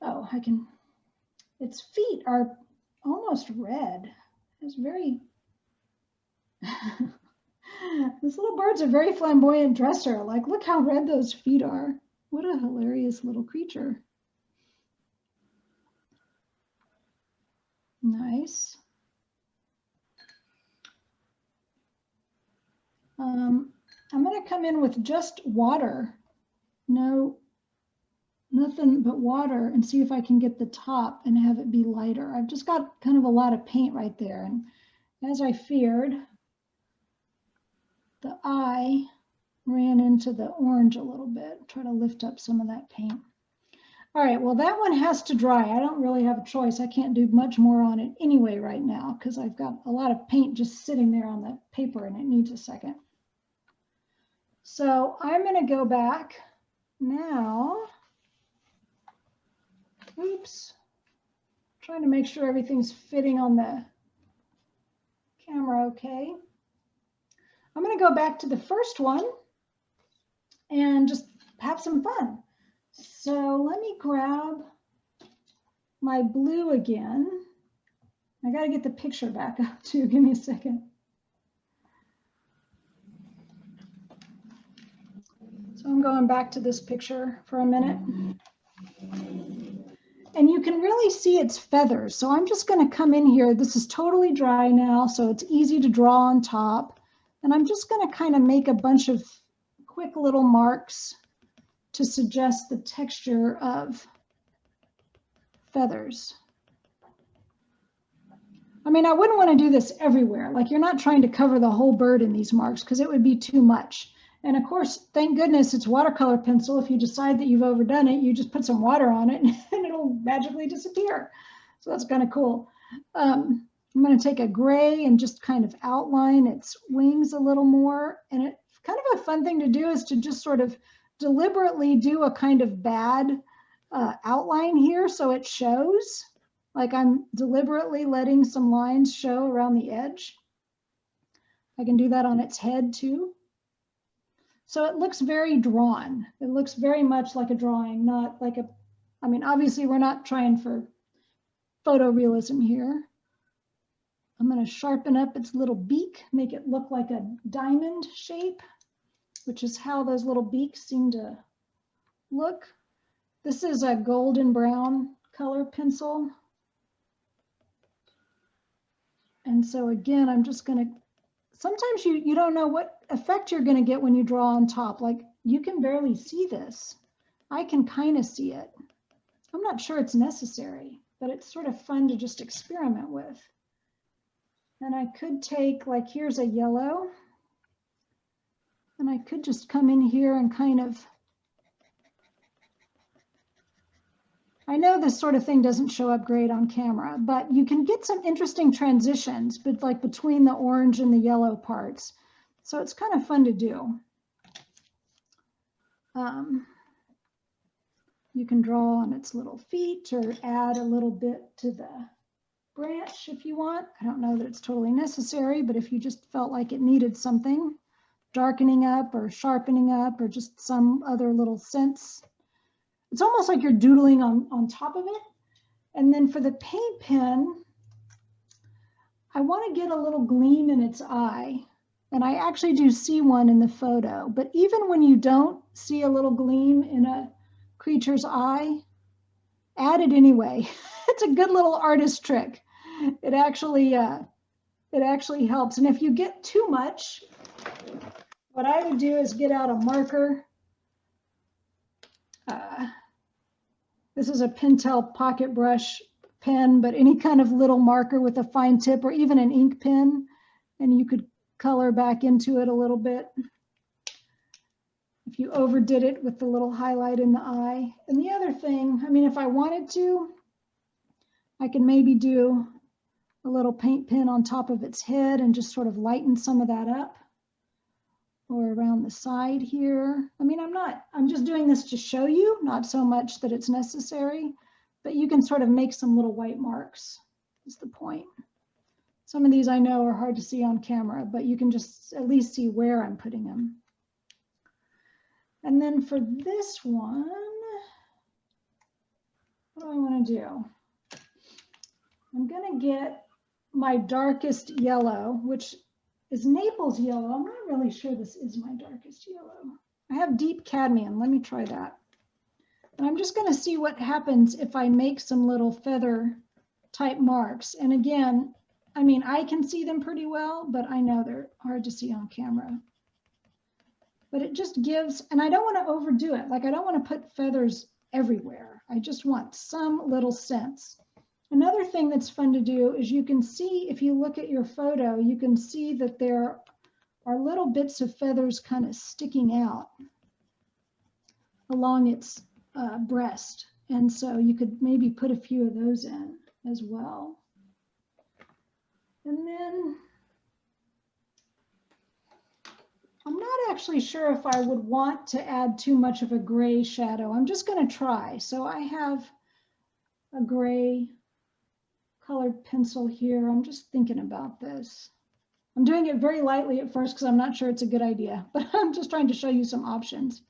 Oh, its feet are almost red. It's very, this little bird's a very flamboyant dresser. Like, look how red those feet are. What a hilarious little creature. Nice. I'm going to come in with just water. No, nothing but water, and see if I can get the top and have it be lighter. I've just got kind of a lot of paint right there. And as I feared, the eye ran into the orange a little bit. Try to lift up some of that paint. All right, well, that one has to dry. I don't really have a choice. I can't do much more on it anyway right now because I've got a lot of paint just sitting there on the paper and it needs a second. So I'm going to go back now. Oops. Trying to make sure everything's fitting on the camera okay. I'm going to go back to the first one and just have some fun. So let me grab my blue again. I got to get the picture back up too. Give me a second. So I'm going back to this picture for a minute. and you can really see its feathers. So I'm just going to come in here. This is totally dry now, so it's easy to draw on top. And I'm just going to kind of make a bunch of quick little marks to suggest the texture of feathers. I mean, I wouldn't want to do this everywhere. Like, you're not trying to cover the whole bird in these marks because it would be too much. And of course, thank goodness it's watercolor pencil. If you decide that you've overdone it, you just put some water on it and it'll magically disappear. So that's kind of cool. I'm going to take a gray and just kind of outline its wings a little more. And it kind of a fun thing to do is to just sort of deliberately do a kind of bad outline here so it shows. Like, I'm deliberately letting some lines show around the edge. I can do that on its head too. So it looks very drawn. It looks very much like a drawing, not like a, I mean, obviously we're not trying for photorealism here. I'm going to sharpen up its little beak, make it look like a diamond shape, which is how those little beaks seem to look. This is a golden brown color pencil. And so again, I'm just going to, sometimes you don't know what effect you're going to get when you draw on top. Like, you can barely see this. I can kind of see it. I'm not sure it's necessary, but it's sort of fun to just experiment with. And I could take, like, here's a yellow. And I could just come in here and kind of, I know this sort of thing doesn't show up great on camera, but you can get some interesting transitions, but like between the orange and the yellow parts. So it's kind of fun to do. You can draw on its little feet or add a little bit to the branch if you want. I don't know that it's totally necessary, but if you just felt like it needed something, darkening up or sharpening up or just some other little sense. It's almost like you're doodling on top of it. And then for the paint pen, I want to get a little gleam in its eye. And I actually do see one in the photo. But even when you don't see a little gleam in a creature's eye, add it anyway. It's a good little artist trick. It actually helps. And if you get too much, what I would do is get out a marker. This is a Pentel pocket brush pen, but any kind of little marker with a fine tip or even an ink pen, and you could color back into it a little bit if you overdid it with the little highlight in the eye. And the other thing, I mean, if I wanted to, I could maybe do a little paint pen on top of its head and just sort of lighten some of that up, or around the side here. I mean, I'm just doing this to show you, not so much that it's necessary, but you can sort of make some little white marks is the point. Some of these I know are hard to see on camera, but you can just at least see where I'm putting them. And then for this one, what do I want to do? I'm going to get my darkest yellow, which is Naples yellow. I'm not really sure this is my darkest yellow. I have deep cadmium. Let me try that. And I'm just going to see what happens if I make some little feather type marks. And again, I mean, I can see them pretty well, but I know they're hard to see on camera. But it just gives, and I don't want to overdo it. Like, I don't want to put feathers everywhere. I just want some little sense. Another thing that's fun to do is you can see, if you look at your photo, you can see that there are little bits of feathers kind of sticking out along its breast. And so you could maybe put a few of those in as well. And then I'm not actually sure if I would want to add too much of a gray shadow. I'm just going to try. So I have a gray colored pencil here. I'm just thinking about this. I'm doing it very lightly at first because I'm not sure it's a good idea, but I'm just trying to show you some options.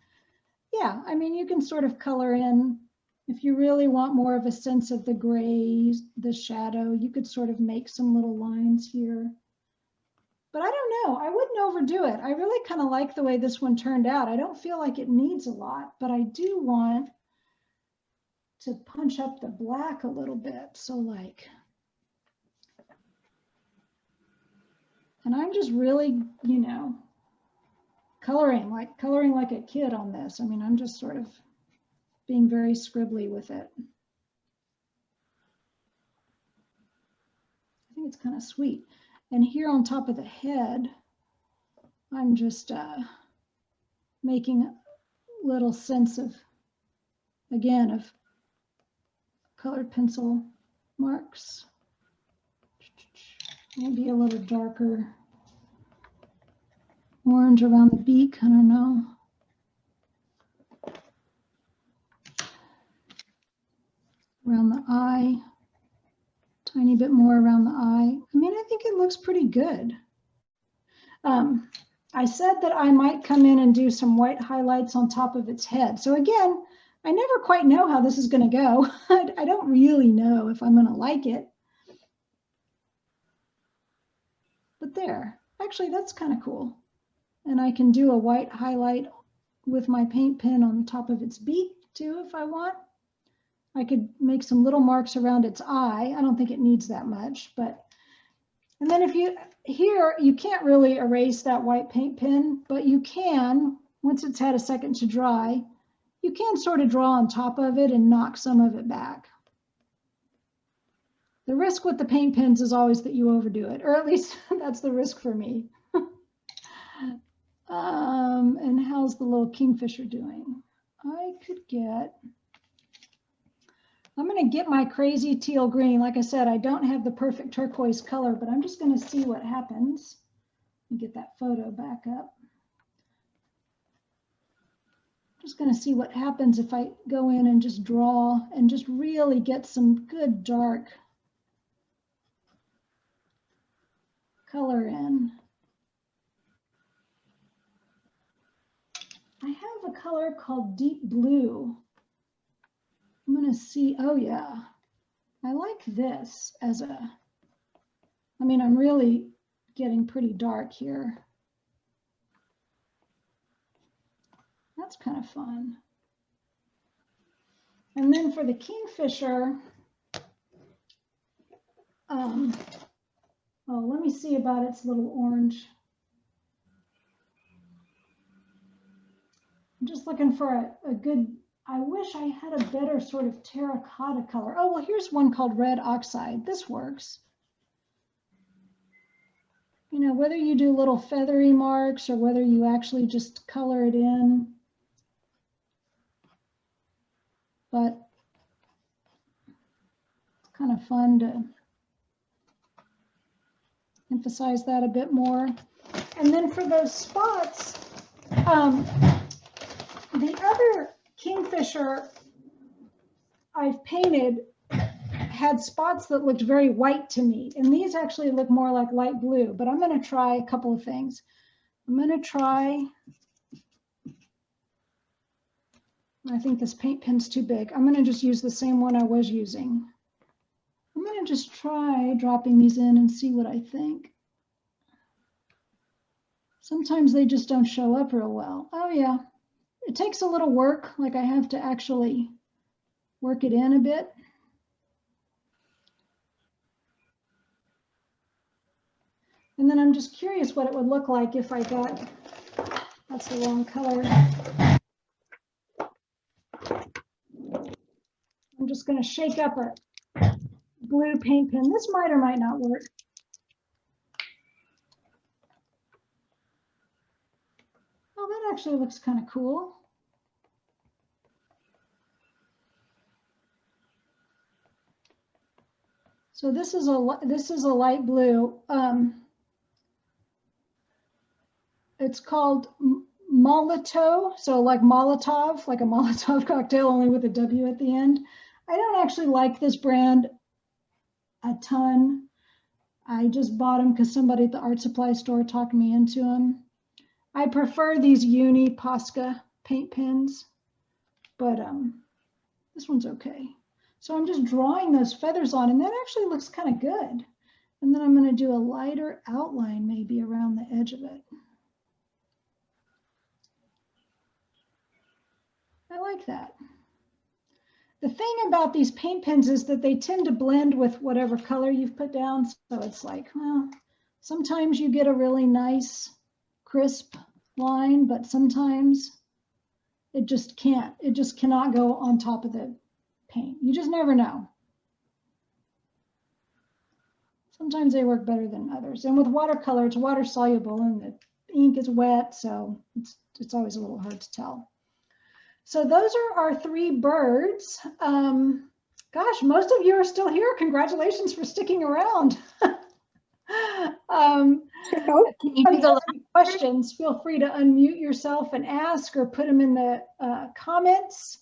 Yeah, I mean, you can sort of color in, if you really want more of a sense of the grays, the shadow, you could sort of make some little lines here. But I don't know, I wouldn't overdo it. I really kind of like the way this one turned out. I don't feel like it needs a lot, but I do want to punch up the black a little bit. So like, and I'm just really, you know, coloring like a kid on this. I mean, I'm just sort of being very scribbly with it. I think it's kind of sweet. And here on top of the head, I'm just making a little sense of, again, of colored pencil marks. Maybe a little darker orange around the beak, I don't know. Around the eye, tiny bit more around the eye. I mean, I think it looks pretty good. I said that I might come in and do some white highlights on top of its head. So again, I never quite know how this is going to go. I don't really know if I'm going to like it. But there, actually, that's kind of cool. And I can do a white highlight with my paint pen on the top of its beak too, if I want. I could make some little marks around its eye. I don't think it needs that much, but, and then if you, here, you can't really erase that white paint pen, but you can, once it's had a second to dry, you can sort of draw on top of it and knock some of it back. The risk with the paint pens is always that you overdo it, or at least that's the risk for me. And how's the little kingfisher doing? I could get, I'm going to get my crazy teal green. Like I said, I don't have the perfect turquoise color, but I'm just going to see what happens. Let me get that photo back up. Just going to see what happens if I go in and just draw and just really get some good dark color in. I have a color called deep blue. I'm going to see, oh yeah, I like this as a, I mean, I'm really getting pretty dark here. That's kind of fun. And then for the kingfisher, oh, let me see about its little orange. I'm just looking for a good, I wish I had a better sort of terracotta color. Oh, well, here's one called red oxide. This works. You know, whether you do little feathery marks or whether you actually just color it in. But it's kind of fun to emphasize that a bit more. And then for those spots, the other kingfisher I've painted had spots that looked very white to me. And these actually look more like light blue, but I'm going to try a couple of things. I'm going to try, I think this paint pen's too big. I'm going to just use the same one I was using. I'm going to just try dropping these in and see what I think. Sometimes they just don't show up real well. Oh yeah, it takes a little work. Like I have to actually work it in a bit. And then I'm just curious what it would look like if I got, that's the wrong color. I'm just going to shake up a blue paint pen. This might or might not work. Oh, that actually looks kind of cool. So this is a light blue. It's called Molotov, so like Molotov, like a Molotov cocktail, only with a W at the end. I don't actually like this brand a ton. I just bought them because somebody at the art supply store talked me into them. I prefer these Uni Posca paint pens, but this one's okay. So I'm just drawing those feathers on, and that actually looks kind of good. And then I'm going to do a lighter outline maybe around the edge of it. I like that. The thing about these paint pens is that they tend to blend with whatever color you've put down. So it's like, well, sometimes you get a really nice, crisp line, but sometimes it just can't. It just cannot go on top of the paint. You just never know. Sometimes they work better than others. And with watercolor, it's water soluble and the ink is wet, so it's always a little hard to tell. So those are our 3 birds. Gosh, most of you are still here. Congratulations for sticking around. Can you do the questions? Feel free to unmute yourself and ask, or put them in the comments.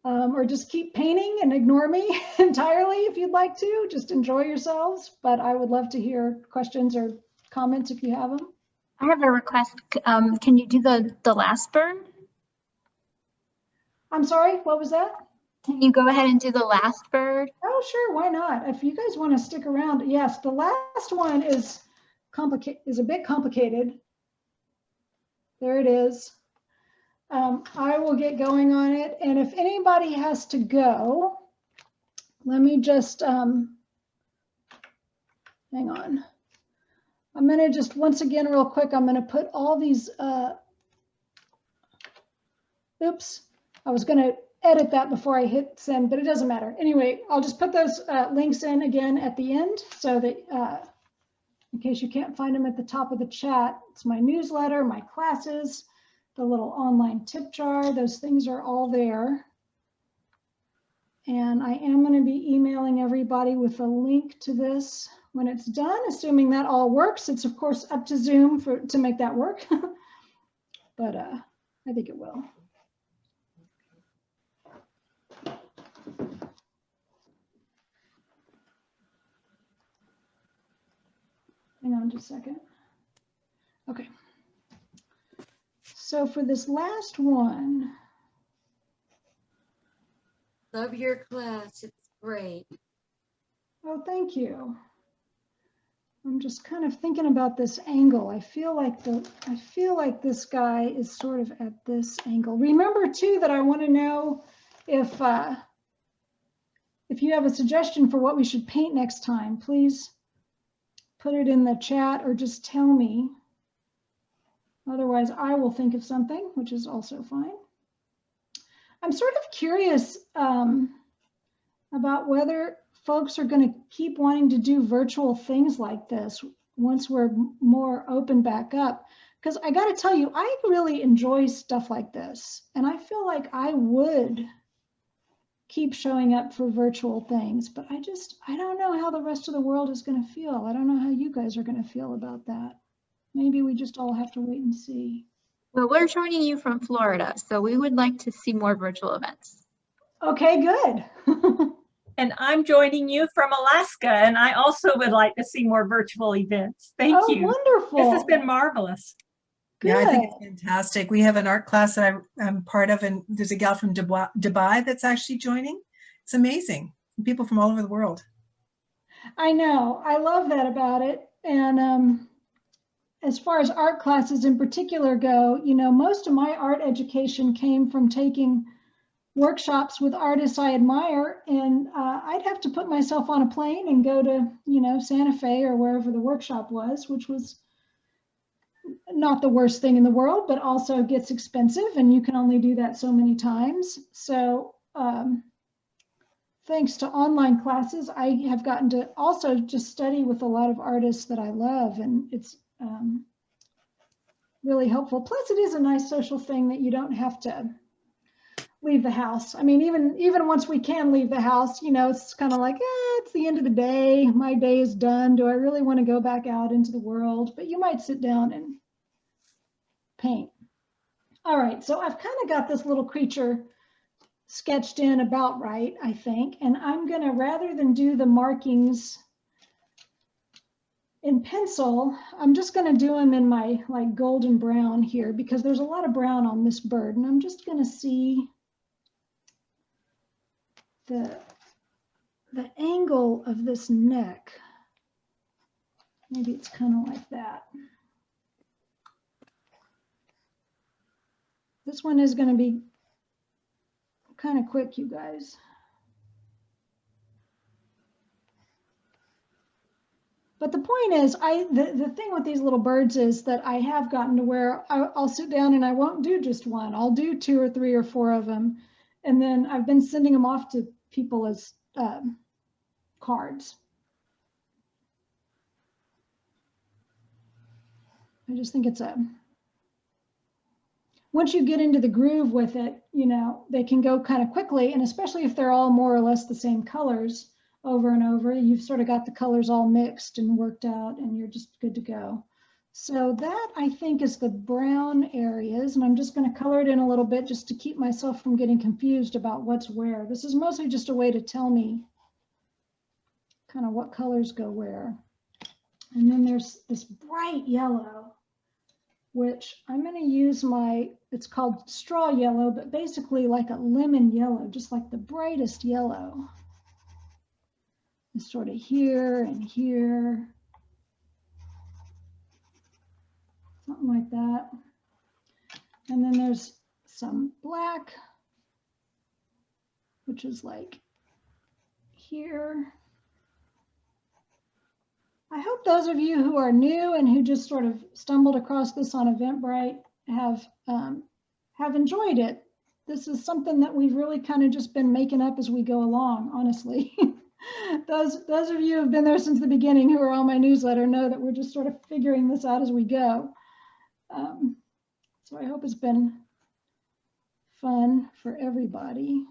Or just keep painting and ignore me entirely if you'd like to. Just enjoy yourselves. But I would love to hear questions or comments if you have them. I have a request. Can you do the last bird? I'm sorry, what was that? Can you go ahead and do the last bird? Oh, sure, why not? If you guys want to stick around. Yes, the last one is a bit complicated. There it is. I will get going on it. And if anybody has to go, let me just, hang on. I'm going to just, once again, real quick, I'm going to put all these, oops, I was going to edit that before I hit send, but it doesn't matter. Anyway, I'll just put those links in again at the end so that in case you can't find them at the top of the chat, it's my newsletter, my classes, the little online tip jar, those things are all there. And I am going to be emailing everybody with a link to this when it's done, assuming that all works. It's of course up to Zoom to make that work, but I think it will. Hang on just a second. Okay. So for this last one. Love your class, it's great. Oh, thank you. I'm just kind of thinking about this angle. I feel like this guy is sort of at this angle. Remember too that I want to know if you have a suggestion for what we should paint next time, please put it in the chat or just tell me. Otherwise, I will think of something, which is also fine. I'm sort of curious about whether folks are going to keep wanting to do virtual things like this once we're more open back up. Because I got to tell you, I really enjoy stuff like this. And I feel like I would keep showing up for virtual things, but I don't know how the rest of the world is going to feel. I don't know how you guys are going to feel about that. Maybe we just all have to wait and see. Well, we're joining you from Florida, so we would like to see more virtual events. Okay, good. And I'm joining you from Alaska, and I also would like to see more virtual events. Thank you. Wonderful. This has been marvelous. Good. Yeah, I think it's fantastic. We have an art class that I'm part of, and there's a gal from Dubai that's actually joining. It's amazing. People from all over the world. I know. I love that about it. And as far as art classes in particular go, you know, most of my art education came from taking workshops with artists I admire, and I'd have to put myself on a plane and go to, you know, Santa Fe or wherever the workshop was, which was not the worst thing in the world, but also gets expensive, and you can only do that so many times. So thanks to online classes, I have gotten to also just study with a lot of artists that I love, and it's really helpful. Plus, it is a nice social thing that you don't have to leave the house. I mean, even once we can leave the house, you know, it's kind of like, it's the end of the day. My day is done. Do I really want to go back out into the world? But you might sit down and paint. All right, so I've kind of got this little creature sketched in about right, I think. And I'm gonna, rather than do the markings in pencil, I'm just gonna do them in my like golden brown here, because there's a lot of brown on this bird, and I'm just gonna see the angle of this neck. Maybe it's kind of like that. This one is going to be kind of quick, you guys. But the point is, the thing with these little birds is that I have gotten to where I'll sit down and I won't do just one. I'll do 2 or 3 or 4 of them. And then I've been sending them off to people as cards. I just think it's once you get into the groove with it, you know, they can go kind of quickly. And especially if they're all more or less the same colors over and over, you've sort of got the colors all mixed and worked out and you're just good to go. So that I think is the brown areas, and I'm just going to color it in a little bit just to keep myself from getting confused about what's where. This is mostly just a way to tell me kind of what colors go where. And then there's this bright yellow, which I'm going to use it's called straw yellow, but basically like a lemon yellow, just like the brightest yellow. It's sort of here and here. Something like that. And then there's some black, which is like here. I hope those of you who are new and who just sort of stumbled across this on Eventbrite have enjoyed it. This is something that we've really kind of just been making up as we go along, honestly. Those of you who have been there since the beginning who are on my newsletter know that we're just sort of figuring this out as we go. So I hope it's been fun for everybody.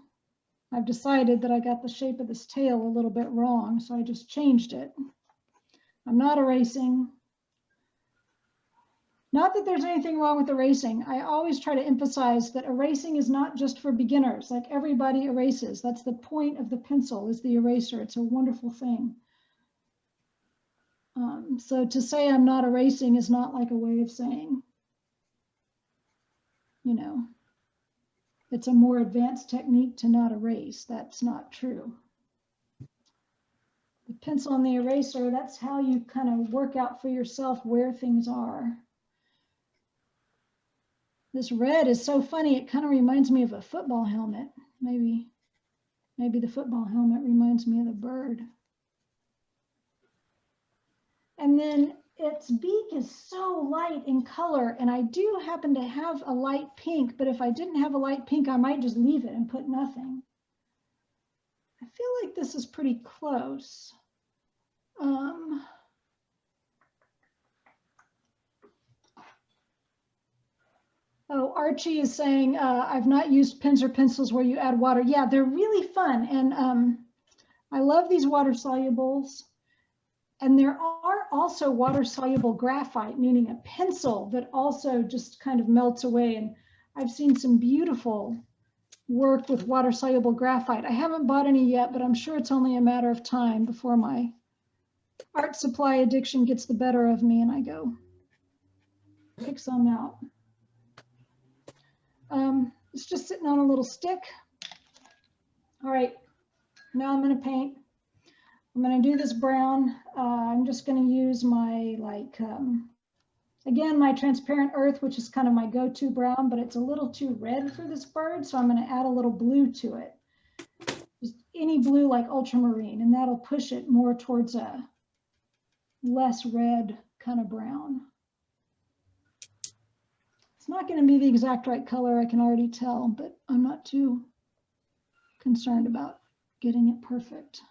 I've decided that I got the shape of this tail a little bit wrong, so I just changed it. I'm not erasing. Not that there's anything wrong with erasing. I always try to emphasize that erasing is not just for beginners. Like everybody erases. That's the point of the pencil, is the eraser. It's a wonderful thing. So to say I'm not erasing is not like a way of saying, you know, it's a more advanced technique to not erase. That's not true. The pencil and the eraser, that's how you kind of work out for yourself where things are. This red is so funny, it kind of reminds me of a football helmet. Maybe the football helmet reminds me of the bird. And then its beak is so light in color, and I do happen to have a light pink, but if I didn't have a light pink, I might just leave it and put nothing. I feel like this is pretty close. Oh, Archie is saying, I've not used pens or pencils where you add water. Yeah, they're really fun. And I love these water solubles. And there are also water soluble graphite, meaning a pencil that also just kind of melts away. And I've seen some beautiful work with water soluble graphite. I haven't bought any yet, but I'm sure it's only a matter of time before my art supply addiction gets the better of me and I go pick some out. It's just sitting on a little stick. All right, now I'm going to paint. I'm going to do this brown. I'm just going to use my, again, my transparent earth, which is kind of my go-to brown, but it's a little too red for this bird, so I'm going to add a little blue to it. Just any blue like ultramarine, and that'll push it more towards a less red kind of brown. It's not going to be the exact right color, I can already tell, but I'm not too concerned about getting it perfect.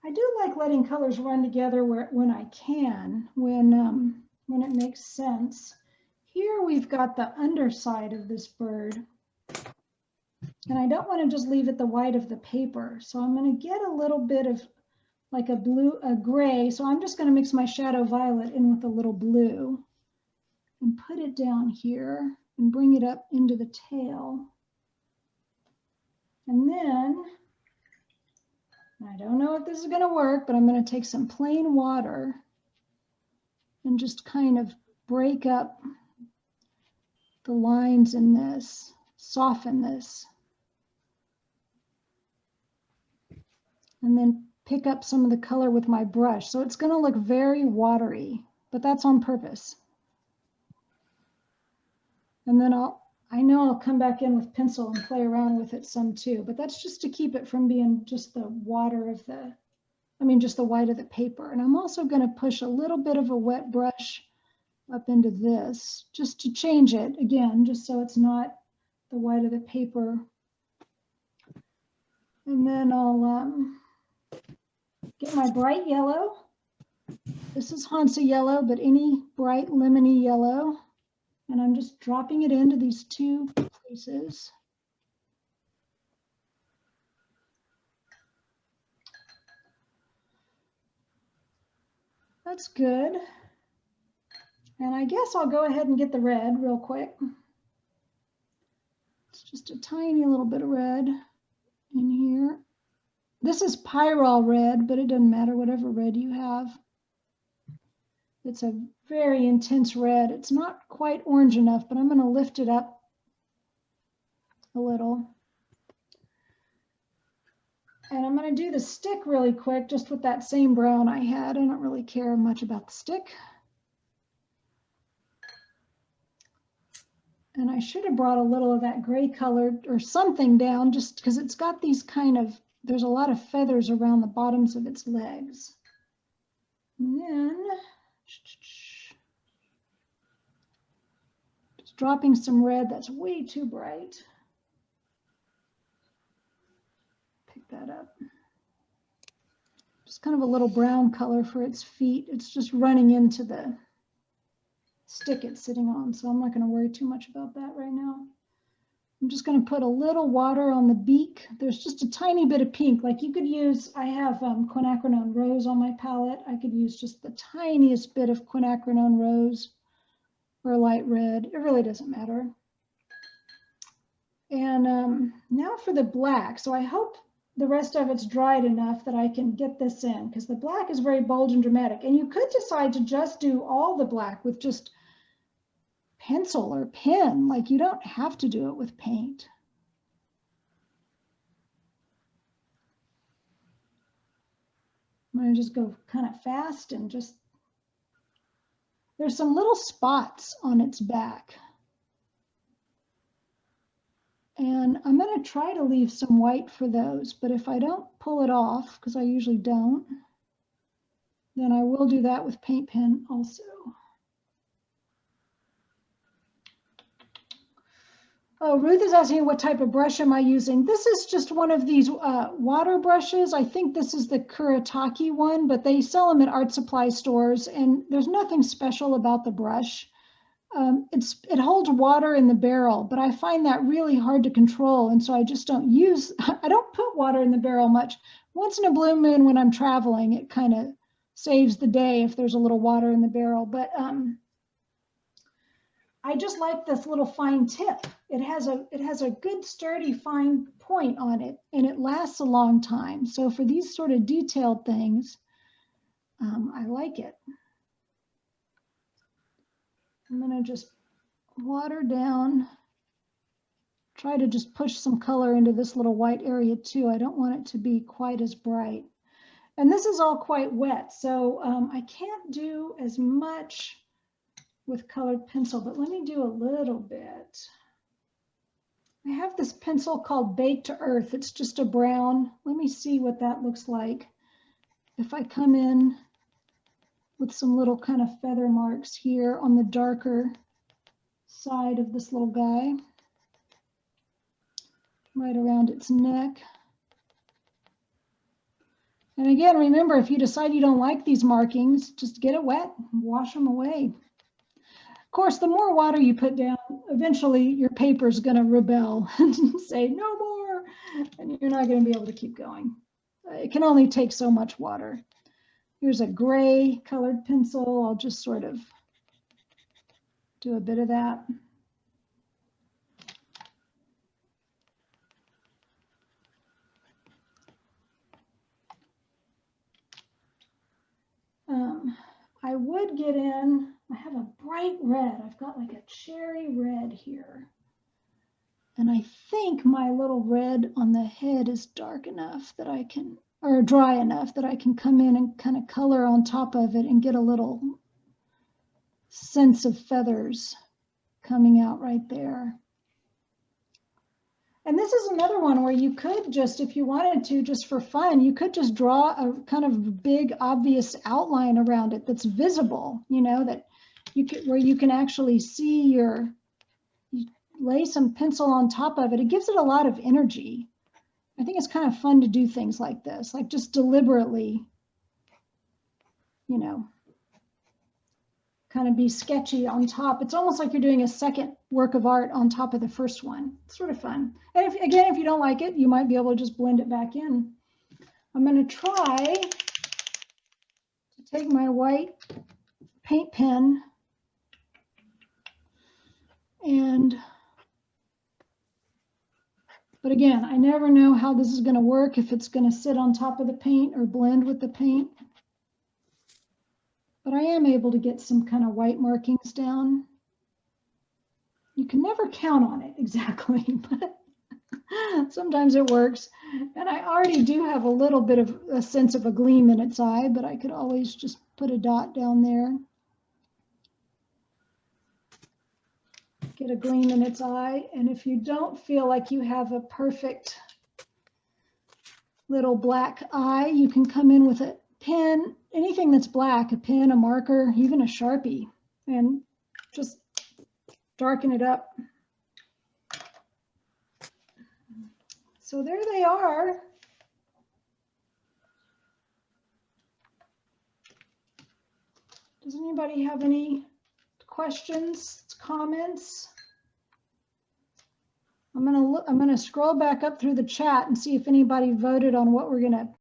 I do like letting colors run together when I can, when it makes sense. Here we've got the underside of this bird, and I don't want to just leave it the white of the paper. So I'm going to get a little bit of like a gray. So I'm just going to mix my shadow violet in with a little blue and put it down here and bring it up into the tail. And then, I don't know if this is going to work, but I'm going to take some plain water and just kind of break up the lines in this, soften this. And then pick up some of the color with my brush. So it's going to look very watery, but that's on purpose. And then I know I'll come back in with pencil and play around with it some too, but that's just to keep it from being just the water of the, just the white of the paper. And I'm also going to push a little bit of a wet brush up into this just to change it again, just so it's not the white of the paper. And then I'll get my bright yellow. This is Hansa yellow, but any bright lemony yellow. And I'm just dropping it into these two places. That's good. And I guess I'll go ahead and get the red real quick. It's just a tiny little bit of red in here. This is Pyrrol red, but it doesn't matter, whatever red you have. It's a very intense red. It's not quite orange enough, but I'm going to lift it up a little. And I'm going to do the stick really quick, just with that same brown I had. I don't really care much about the stick. And I should have brought a little of that gray colored or something down, just because it's got these kind of, there's a lot of feathers around the bottoms of its legs. And then just dropping some red that's way too bright. Pick that up. Just kind of a little brown color for its feet. It's just running into the stick it's sitting on, so I'm not going to worry too much about that right now. I'm just going to put a little water on the beak. There's just a tiny bit of pink. Like you could use, I have quinacridone rose on my palette. I could use just the tiniest bit of quinacridone rose or light red. It really doesn't matter. And now for the black. So I hope the rest of it's dried enough that I can get this in, because the black is very bold and dramatic. And you could decide to just do all the black with just pencil or pen. Like you don't have to do it with paint. I'm going to just go kind of fast and just, there's some little spots on its back. And I'm going to try to leave some white for those, but if I don't pull it off, because I usually don't, then I will do that with paint pen also. Oh, Ruth is asking what type of brush am I using? This is just one of these water brushes. I think this is the Kuretake one, but they sell them at art supply stores, and there's nothing special about the brush. It holds water in the barrel, but I find that really hard to control, and so I just don't use, I don't put water in the barrel much. Once in a blue moon when I'm traveling, it kind of saves the day if there's a little water in the barrel, but I just like this little fine tip. It has a good sturdy fine point on it, and it lasts a long time. So for these sort of detailed things, I like it. I'm going to just water down, try to just push some color into this little white area too. I don't want it to be quite as bright. And this is all quite wet, so I can't do as much with colored pencil, but let me do a little bit. I have this pencil called Baked to Earth. It's just a brown. Let me see what that looks like. If I come in with some little kind of feather marks here on the darker side of this little guy, right around its neck. And again, remember, if you decide you don't like these markings, just get it wet and wash them away. Of course, the more water you put down, eventually your paper is going to rebel and say no more, and you're not going to be able to keep going. It can only take so much water. Here's a gray colored pencil. I'll just sort of do a bit of that. I would get in, I have a bright red. I've got like a cherry red here. And I think my little red on the head is dark enough that I can, or dry enough that I can come in and kind of color on top of it and get a little sense of feathers coming out right there. And this is another one where you could just, if you wanted to, just for fun, you could just draw a kind of big, obvious outline around it that's visible, you know, that you could, where you can actually see you lay some pencil on top of it. It gives it a lot of energy. I think it's kind of fun to do things like this, like just deliberately, you know, kind of be sketchy on top. It's almost like you're doing a second work of art on top of the first one. It's sort of fun. And if you don't like it, you might be able to just blend it back in. I'm going to try to take my white paint pen but again, I never know how this is going to work, if it's going to sit on top of the paint or blend with the paint. But I am able to get some kind of white markings down. You can never count on it exactly, but sometimes it works. And I already do have a little bit of a sense of a gleam in its eye, but I could always just put a dot down there. Get a gleam in its eye. And if you don't feel like you have a perfect little black eye, you can come in with a pen, anything that's black, a pen, a marker, even a Sharpie, and just darken it up. So there they are. Does anybody have any questions, comments? I'm gonna scroll back up through the chat and see if anybody voted on what we're gonna